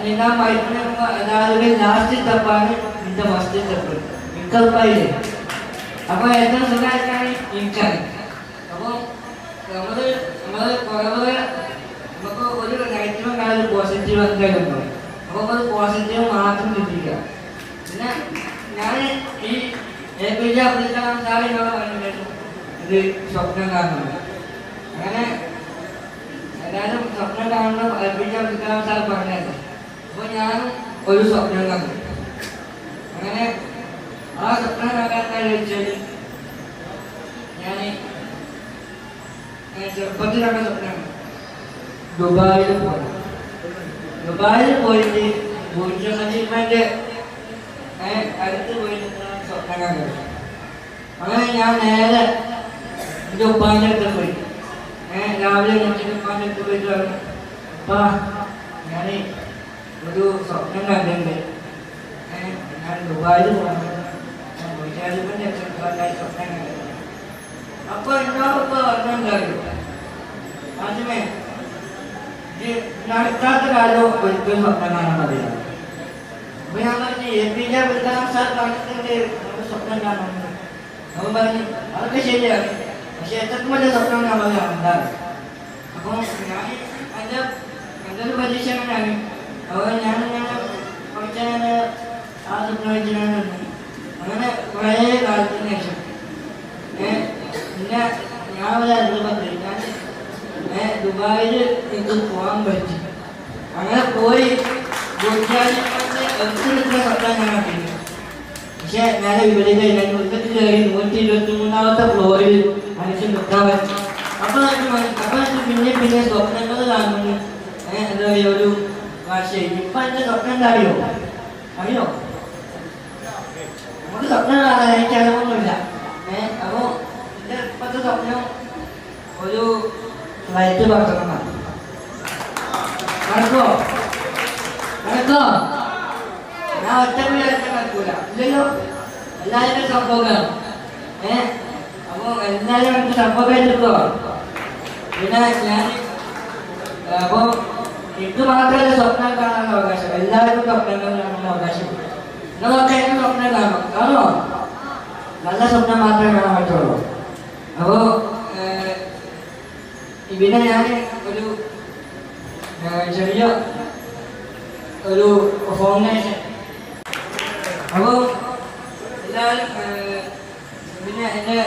നീന്താൻ പഠിക്കുന്ന എല്ലാവരുടെയും ലാസ്റ്റ് സ്റ്റെപ്പാണ് നിന്റെ ഫസ്റ്റ് സ്റ്റെപ്പ്. എനിക്കുറപ്പായില്ലേ? അപ്പോൾ ഏറ്റവും സുഖമായിട്ടാണ് എനിക്കാണ്. അപ്പോൾ നമ്മൾ കുറവ് നമുക്ക് ഒരു നെഗറ്റീവ് ഉണ്ടായാലും ഒരു പോസിറ്റീവ് എന്തായാലും ഉണ്ടാവും. അപ്പോൾ അത് പോസിറ്റീവ് മാത്രം ചിന്തിക്കുക. പിന്നെ ഞാൻ ഈ APJ അബ്ദുൽ കലാം സാർ എന്നോട് പറഞ്ഞിട്ടുണ്ടായിരുന്നു ഇത് സ്വപ്നം കാണുന്നത്. അങ്ങനെ എല്ലാവരും സ്വപ്നം കാണണം APJ അബ്ദുൽ കലാം സാർ പറഞ്ഞായിരുന്നു. അപ്പോൾ ഞാനും ഒരു സ്വപ്നം കണ്ടു. അങ്ങനെ ആ സ്വപ്നം കാണാൻ വെച്ചാൽ ഞാൻ ചെറുപ്പത്തിലൊക്കെ സ്വപ്നം ദുബായിൽ പോയി. ദുബായിൽ പോയിട്ട് ബുർജ് ഖലീഫയുടെ അടുത്ത് പോയിട്ട് സ്വപ്നം കണ്ടത്. അങ്ങനെ ഞാൻ നേരെ എൻ്റെ ഉപ്പാൻ്റെ അടുത്ത് പോയി. രാവിലെ ഉപ്പാൻ്റെ അടുത്ത് പോയിട്ട് പറഞ്ഞു, അപ്പാ ഞാൻ ഒരു സ്വപ്നം കണ്ടിട്ടുണ്ട്. ഞാൻ ദുബായിൽ പോകണം, ഞാൻ വീട്ടുകാരുടെ സ്വപ്നം കണ്ടിട്ടുണ്ട്. അപ്പോൾ എന്നോടൊപ്പം പറഞ്ഞുണ്ടായിരുന്നു, ആദ്യമേ അടുത്താത്ത കാലവും ഒരിക്കലും സ്വപ്നം കാണാൻ അറിയാം. അപ്പൊ ഞാൻ പറഞ്ഞു APJ അബ്ദുൽ കലാം സാർ പറഞ്ഞിട്ടുണ്ട് നമുക്ക് സ്വപ്നം കാണുന്നത്. അവൻ പറഞ്ഞു അതൊക്കെ ശരിയാണ്, പക്ഷെ എത്രക്കും വലിയ സ്വപ്നം നമ്മൾ കാണണ്ടാറ്. അപ്പോൾ ഞാൻ എൻ്റെ ഒരു പരീക്ഷ അങ്ങനെയാണ്. അപ്പോൾ ഞാനിങ്ങനെ കുറച്ച് ആ സ്വപ്നം വെച്ചിട്ടാണ് അങ്ങനെ കുറേ കാലത്തിന് ശേഷം പിന്നെ ഞാൻ ഒരു അത്ഭുതപ്പെട്ടു. ഞാൻ ദുബായിൽ എനിക്ക് പോകാൻ പറ്റി. അങ്ങനെ പോയി സ്വപ്നം ഞാൻ കണ്ടിരുന്നു. പക്ഷെ ഞാൻ വിപരീത ഉച്ചത്തിൽ കയറി 123-ാമത്തെ ഫ്ലോറിൽ മനുഷ്യൻ നിൽക്കാൻ പറ്റി. അപ്പോൾ പിന്നെ സ്വപ്നങ്ങൾ കാണുന്നു. എന്താ പറയുക, ഒരു ഭാഷയിൽ ഇപ്പം എൻ്റെ സ്വപ്നം എന്താ അറിയോ? നമുക്ക് സ്വപ്നം കാണാൻ എനിക്ക് അറിവൊന്നുമില്ല. അപ്പോൾ എൻ്റെ ഇപ്പോഴത്തെ സ്വപ്നം ഒരു ഫ്ലൈറ്റ് പറത്തണമെന്നാണ്. നടക്കുമോ? ഞാൻ ഒറ്റപ്പിള്ളേരൊക്കെ നടക്കൂല, ഇല്ലല്ലോ. എല്ലാവരും സംഭവമാണ്. അപ്പോൾ എല്ലാവരും എനിക്ക് സംഭവമായിട്ടോ. പിന്നെ ഞാൻ അപ്പോൾ എനിക്ക് മാത്രമല്ല സ്വപ്നം കാണാനുള്ള അവകാശം, എല്ലാവർക്കും സ്വപ്നങ്ങൾ കാണാനുള്ള അവകാശം. നിങ്ങളൊക്കെ എനിക്ക് സ്വപ്നം കാണോ? നല്ല സ്വപ്നം മാത്രമേ കാണാൻ പറ്റുള്ളൂ. അപ്പോൾ പിന്നെ ഞാൻ ഒരു ചെറിയ ഒരു ഫൗണ്ടേഷൻ, അപ്പോൾ എല്ലാവരും പിന്നെ എൻ്റെ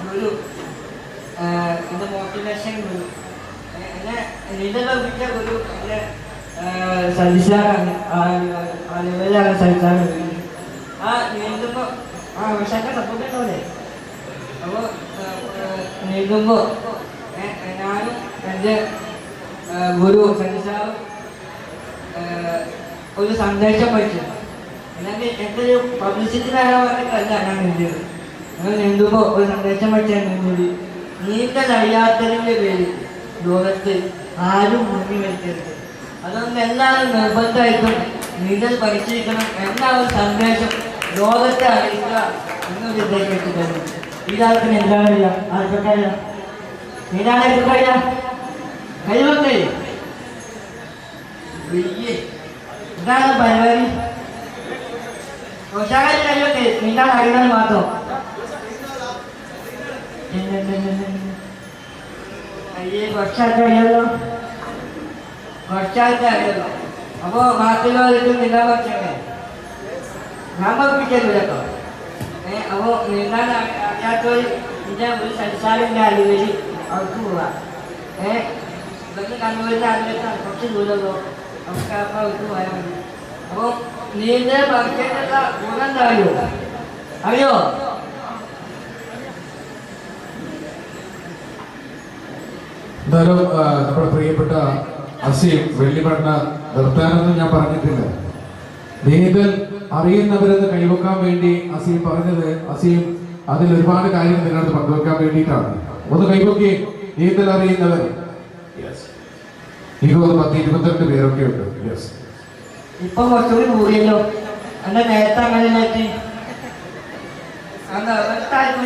ഒരു എൻ്റെ മോട്ടിവേഷൻ ഗുരു, എന്നെ നീന്തൽ പഠിപ്പിച്ച ഗുരു എൻ്റെ സജിസാറാണ്. ആ ലെവലാണ് സജിസാറ്. ആ നീന്തുമ്പോൾ വിഷയൊക്കെ സപ്പോർട്ട് ഉണ്ടാവില്ലേ? അപ്പോൾ നീന്തുമ്പോൾ ഞാനും എൻ്റെ ഗുരു സജിസാറും ഒരു സന്ദേശം പഠിച്ചു. അല്ലെങ്കിൽ എൻ്റെ ഒരു പബ്ലിസിറ്റി ആകാൻ ഞാൻ നീന്തിയത്. അങ്ങനെ നീന്തുമ്പോൾ ഒരു സന്ദേശം പഠിച്ചാൽ നീന്തി നീന്തൽ അറിയാത്തതിൻ്റെ പേരിൽ ലോകത്ത് ആരും മുങ്ങി വയ്ക്കരുത്. അതുകൊണ്ട് എല്ലാവരും നിർബന്ധമായിട്ടും നീന്തൽ പഠിച്ചിരിക്കണം എന്ന ഒരു സന്ദേശം ലോകത്തെ അറിയിക്കുക എന്നൊരു ഉദ്ദേശം വെച്ചിട്ടുണ്ട്. ഇതാർക്കും എന്താണ് അറിയാം? ആർക്കൊക്കെ അറിയാം? നീന്താണ് ആർക്കൊക്കെ അറിയാം? കഴിവൊക്കെ ഇതാണ് പരിപാടി. കഴിവൊക്കെ നീന്താണ് അറിയാൻ മാത്രം. കുറച്ചാൾക്ക് അറിയാമല്ലോ, കുറച്ചാൾക്ക് അറിയാമല്ലോ. അപ്പോൾ ബാക്കിയുള്ളവർക്ക് നീന്താൻ പറ്റേ ഞാൻ പഠിപ്പിച്ചല്ലോ കേട്ടോ. അപ്പോൾ നീന്താൻ അറിയാത്തവർ ഇതിൻ്റെ ഒരു സംസാരിൻ്റെ അറിവിൽ അവർക്ക് പോവാം. ഇതൊക്കെ കണ്ണൂരിൻ്റെ അറിവിലേക്കാണ്, കുറച്ച് ദൂരമല്ലോ. നമുക്ക് അപ്പോൾ അവർക്ക് പോയാൽ മതി. അപ്പോൾ നീന്തൽ പഠിക്കേണ്ട ഗുണം എന്താ അറിയോ? എന്തായാലും നമ്മുടെ പ്രിയപ്പെട്ട അസീം വെള്ളിമണ്ണ നിർത്താനൊന്നും ഞാൻ പറഞ്ഞിട്ടില്ല. നീന്തൽ അറിയുന്നവരെന്ന് കൈവക്കാൻ വേണ്ടി അസീം പറഞ്ഞത്, അസീം അതിൽ ഒരുപാട് കാര്യങ്ങൾ നിങ്ങളടുത്ത് പങ്കുവെക്കാൻ വേണ്ടിയിട്ടാണ്. ഒന്ന് കൈവക്കി. നീന്തൽ അറിയുന്നവർ എനിക്ക് 10-22 പേരൊക്കെ ഉണ്ട്. ഇപ്പൊ കുറച്ചുകൂടി കൂടിയല്ലോ. എന്റെ നേരത്തെ അങ്ങനെ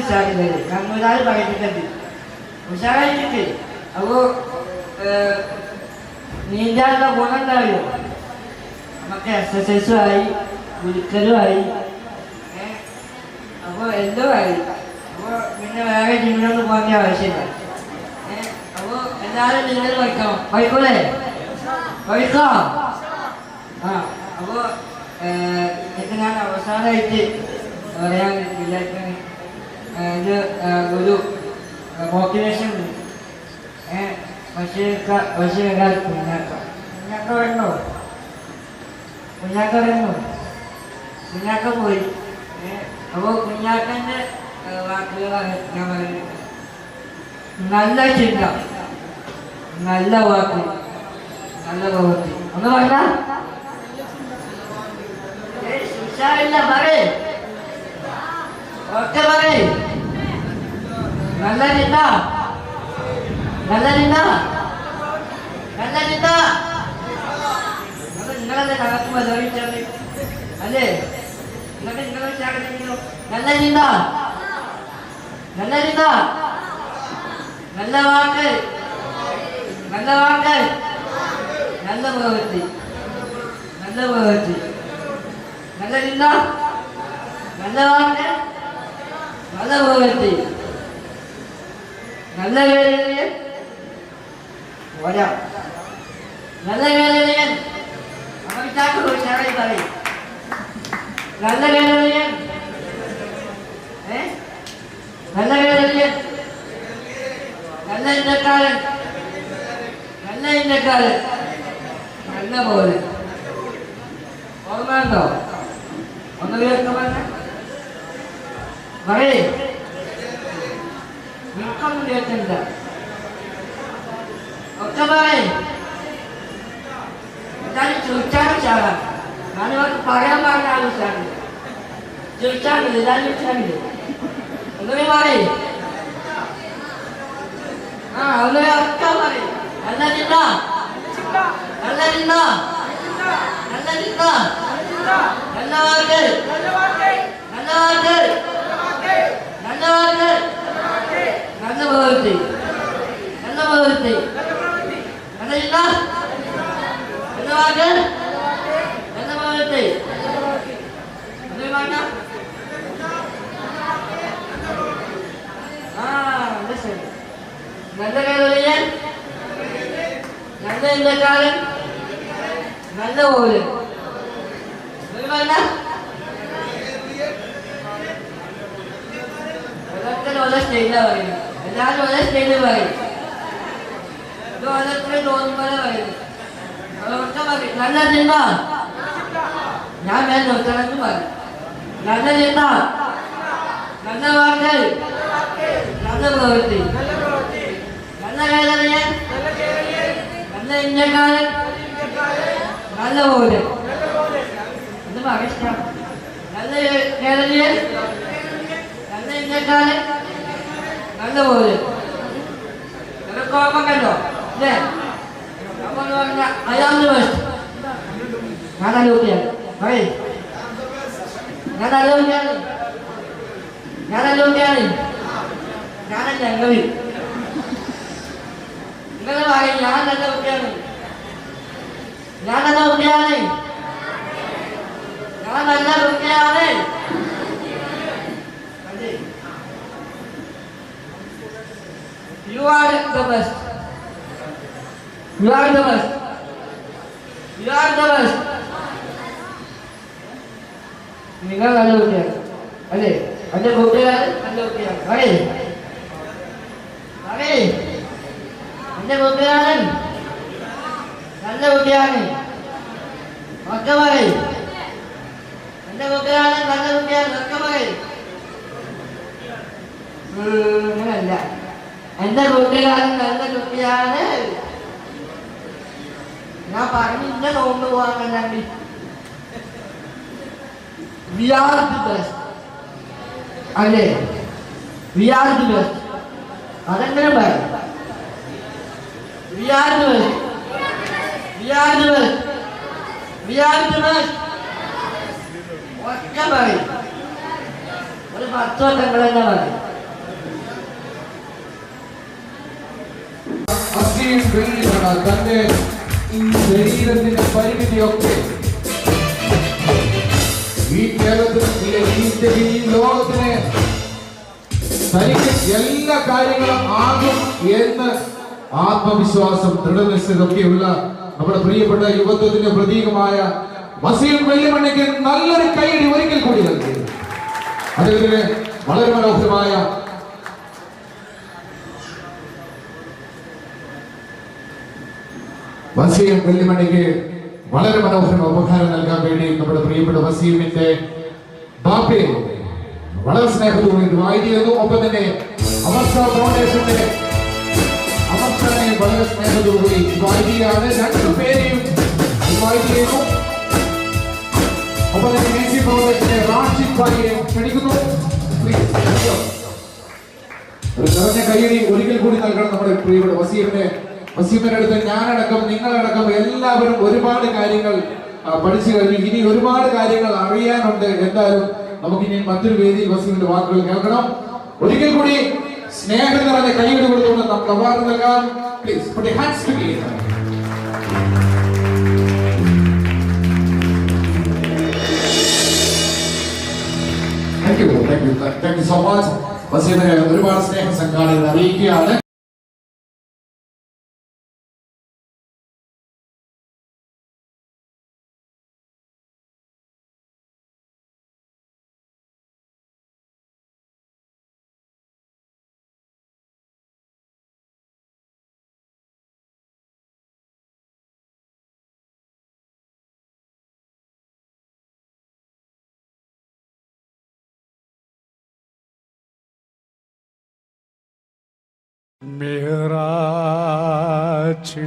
ഉഷാറില്ലേ? കണ്ണൂരാൾ പഠിപ്പിക്കണ്ട് ഉഷാറായിട്ടുണ്ട്. അപ്പോൾ നീന്താനുള്ള ഗുണം എന്തായോ? നമുക്ക് എക്സസൈസും ആയി, കുളിക്കലും ആയി, അപ്പോൾ എല്ലാം ആയി. അപ്പോൾ പിന്നെ വേറെ ജിമ്മിനൊന്നും പോകേണ്ട ആവശ്യമില്ല. അപ്പോൾ എല്ലാവരും ജിമ്മിൽ പഠിക്കണം. പഠിക്കൂലേ? പഠിക്കാം. അപ്പോൾ ഇത് ഞാൻ അവസാനമായിട്ട് പറയാൻ വിചാരിക്കുന്നത് ഇത് ഒരു മോട്ടിവേഷൻ കുഞ്ഞാക്ക പോയി. അപ്പോൾ കുഞ്ഞാക്കൻ്റെ വാക്കുകളാണ് ഞാൻ പറയുന്നത്. നല്ല ചിന്ത, നല്ല വാക്ക്, നല്ല പ്രവൃത്തി. ഒന്ന് പറഞ്ഞ പറയേ ഒക്കെ പറയേ. നല്ല ചിന്ത, നല്ല ചിന്ത, നല്ല ചിന്ത, നിങ്ങളല്ലേ നടക്കുമ്പോൾ ധരിച്ചത് അല്ലേ? എന്നിട്ട് നിങ്ങൾ ചാടുന്നു. നല്ല ചിന്ത, നല്ല ചിന്ത, നല്ല വാക്ക്, നല്ല വാക്ക്, നല്ല പ്രവൃത്തി, നല്ല പ്രവൃത്തി, നല്ല ചിന്ത, നല്ല വാക്ക്, നല്ല പ്രവൃത്തി, നല്ല വേദനയൻ ഒരാ നല്ല വേദനയൻ പറയും നല്ല വേദനയൻ നല്ല വേദനയൻ നല്ല ഇന്ത്യക്കാരൻ നല്ല ഇന്ത്യക്കാരൻ നല്ല പോലെ ഓർമ്മയുണ്ടോ? ഒന്ന് കേൾക്കുമെന്ന് പറയേ നിൽക്കൊന്നും കേൾക്കണ്ട ഒക്കെ പറയേ എല്ലാവരും ചോദിച്ചാലും ചാടാം. ഞാനിവർക്ക് പറയാൻ പറഞ്ഞ ആവശ്യമാണ്. ചോദിച്ചാണില്ല, എല്ലാവരും ചോദിച്ചാണില്ല. ഒന്നുകൂടി പറയേ ഒന്നുകൂടി ഒക്കെ പറയും. നല്ല ചിന്ത, നല്ല ചിന്ത, നല്ല ചിന്ത, നല്ല വാക്ക്, നല്ല വാക്ക്, നല്ല വാക്ക്, നല്ല പ്രവൃത്തി, നല്ല പ്രവൃത്തി, നല്ല ചിന്ത, നല്ല വാക്ക്, നല്ല പ്രവൃത്തി, അത് വേണ്ട. ശരി. നല്ല കേരളീയൻ, നല്ല ഇന്ത്യക്കാരൻ, നല്ല പോലെ ഓരോരുത്തരും ഓരോ സ്റ്റേജിലാണ് പറയുന്നത്. എല്ലാവരും ഓരോ സ്റ്റേജിൽ പറയും. ഇത് ഓരോരുത്തരും തോന്നുമ്പോൾ പറയുന്നത്. ഓരോരുത്തർ പറയും നല്ല ചിന്ത, ഞാൻ വേറെ നിർത്തണമെന്ന് പറയും. നല്ല ചിന്ത, നല്ല വാക്ക്, നല്ല പ്രവൃത്തി, നല്ല കേരളീയൻ, നല്ല ഇന്ത്യക്കാരൻ, നല്ല പോലെ എന്ന് പറയാം. നല്ല കേരളീയൻ, നല്ല ഇന്ത്യക്കാരൻ, നല്ല പോലെ നിനക്ക് ഓർമ്മ കണ്ടോ? അല്ലേ? നമ്മൾ പറഞ്ഞ അയാളുടെ ബെസ്റ്റ്. ഞാൻ നല്ല കുട്ടിയാണ് പറയും. ഞാൻ നല്ല കുട്ടിയാണ്, ഞാൻ നല്ല കുട്ടിയാണ്, ഞാനല്ല എങ്ങനെ നിങ്ങൾ പറയും ഞാൻ നല്ല കുട്ടിയാണ്, ഞാൻ നല്ല കുട്ടിയാണ്, ഞാൻ നല്ല കുട്ടിയാണ്. You are the best. You are the best. You are the best. നിങ്ങൾ നല്ല കുട്ടിയാണ് അല്ലേ? എന്റെ കൂട്ടുകാരൻ നല്ല കുട്ടിയാണ് അല്ലേ? അതെ എന്റെ കൂട്ടുകാരൻ നല്ല കുട്ടിയാണ്. ഒക്കെ പറയും എന്റെ കൂട്ടുകാരൻ നല്ല കുട്ടിയാണ്. ഒക്കെ പറയും അങ്ങനല്ല. എന്റെ കൂട്ടുകാരൻ നല്ല കുട്ടിയാണ്. ഞാൻ പറഞ്ഞില്ല നോമ്പ് പോകാൻ. We are the best. അല്ലേ? We are the best. അതെങ്ങനെ പറയും? We are the best. We are the best. We are the best. ഒക്കെ പറയും. ഒരു 10 വട്ടങ്ങൾ തന്നെ പറയും. തന്റെ ഈ ശരീരത്തിന്റെ പരിമിതിയൊക്കെ ഈ കേരളത്തിലെ ഈ ലോകത്തിന് തനിക്ക് എല്ലാ കാര്യങ്ങളും ആകും എന്ന് ആത്മവിശ്വാസം ദൃഢനിശ്ചയമൊക്കെയുള്ള നമ്മുടെ പ്രിയപ്പെട്ട യുവത്വത്തിന്റെ പ്രതീകമായ വസീം വെള്ളിമണ്ണിക്ക് നല്ലൊരു കൈയടി ഒരിക്കൽ കൂടി നൽകി. അദ്ദേഹത്തിന് വളരെ മനോഹരമായ വസീം വെള്ളിമണ്ണിക്ക് വളരെ മനോഹരമായ ഉപഹാരം നൽകാൻ വേണ്ടി നമ്മുടെ പ്രിയപ്പെട്ട വസീമിന്റെ ബാപ്പയെ വളരെ സ്നേഹത്തോടെ വായിക്കുന്നു. ഒപ്പം തന്നെ അമർഷ ഫൗണ്ടേഷന്റെ അമർഷനെ വളരെ സ്നേഹത്തോടുകൂടി വായിക്കുകയാണ്. രണ്ടുപേരെയും വായിക്കുന്നു. ഒപ്പം തന്നെ മേസി ഫൗണ്ടേഷന്റെ റാഷിദ് ഭായിയെ ക്ഷണിക്കുന്നു. ഒരു നിറഞ്ഞ കൈയടി ഒരിക്കൽ കൂടി നൽകണം നമ്മുടെ പ്രിയപ്പെട്ട വസീമിന്റെ അടുത്ത്. ഞാനടക്കം നിങ്ങളടക്കം എല്ലാവരും ഒരുപാട് കാര്യങ്ങൾ പഠിച്ചു കഴിഞ്ഞു. ഇനി ഒരുപാട് കാര്യങ്ങൾ അറിയാനുണ്ട്. എന്തായാലും നമുക്കിനി മറ്റൊരു വേദിയിൽ വസീമിന്റെ വാക്കുകൾ കേൾക്കണം. ഒരിക്കൽ കൂടി സ്നേഹം നിറഞ്ഞ കൈയ്യടി കൊടുത്തുകൊണ്ട് നമുക്ക് അവാർഡ് നൽകാം. Please put your hands together. Thank you so much. വസീമിനെ ഒരുപാട് സ്നേഹ സംഘാടകർ അറിയിക്കുകയാണ്. മിഹ്റാജ്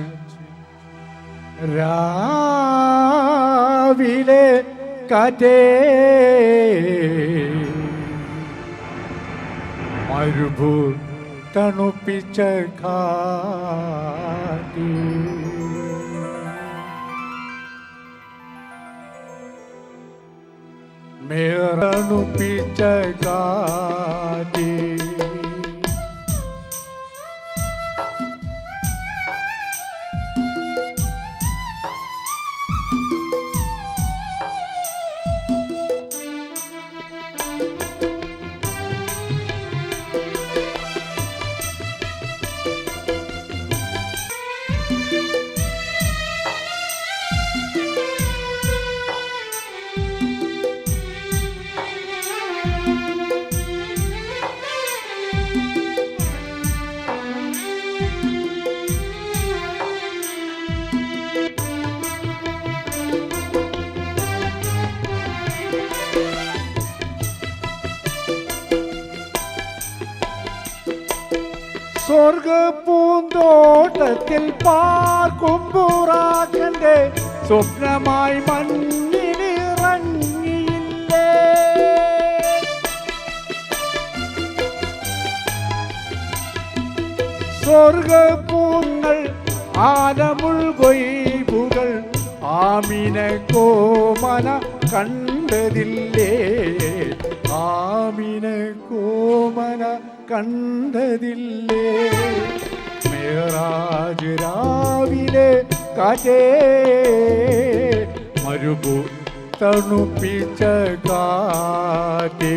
രാവിലെ കാറ്റേ മരുഭൂ തണുപ്പിച്ച കാറ്റേ തണുപ്പിച്ച കാറ്റേ സ്വർഗപ്പൂന്തോട്ടത്തിൽ പാർക്കുമ്പുറാക്കന്റെ സ്വപ്നമായി മഞ്ഞിലിറങ്ങിയില്ലേ? സ്വർഗപ്പൂങ്ങൾ ആലമുൾകൊയ്ബുകൾ ആമിന കോമന കണ്ടതില്ലേ? ആമിന കോമന കണ്ടതില്ലേ? മിഹ്റാജ് രാവിലെ കാറ്റേ മരുഭൂ തണുപ്പിച്ച കാറ്റേ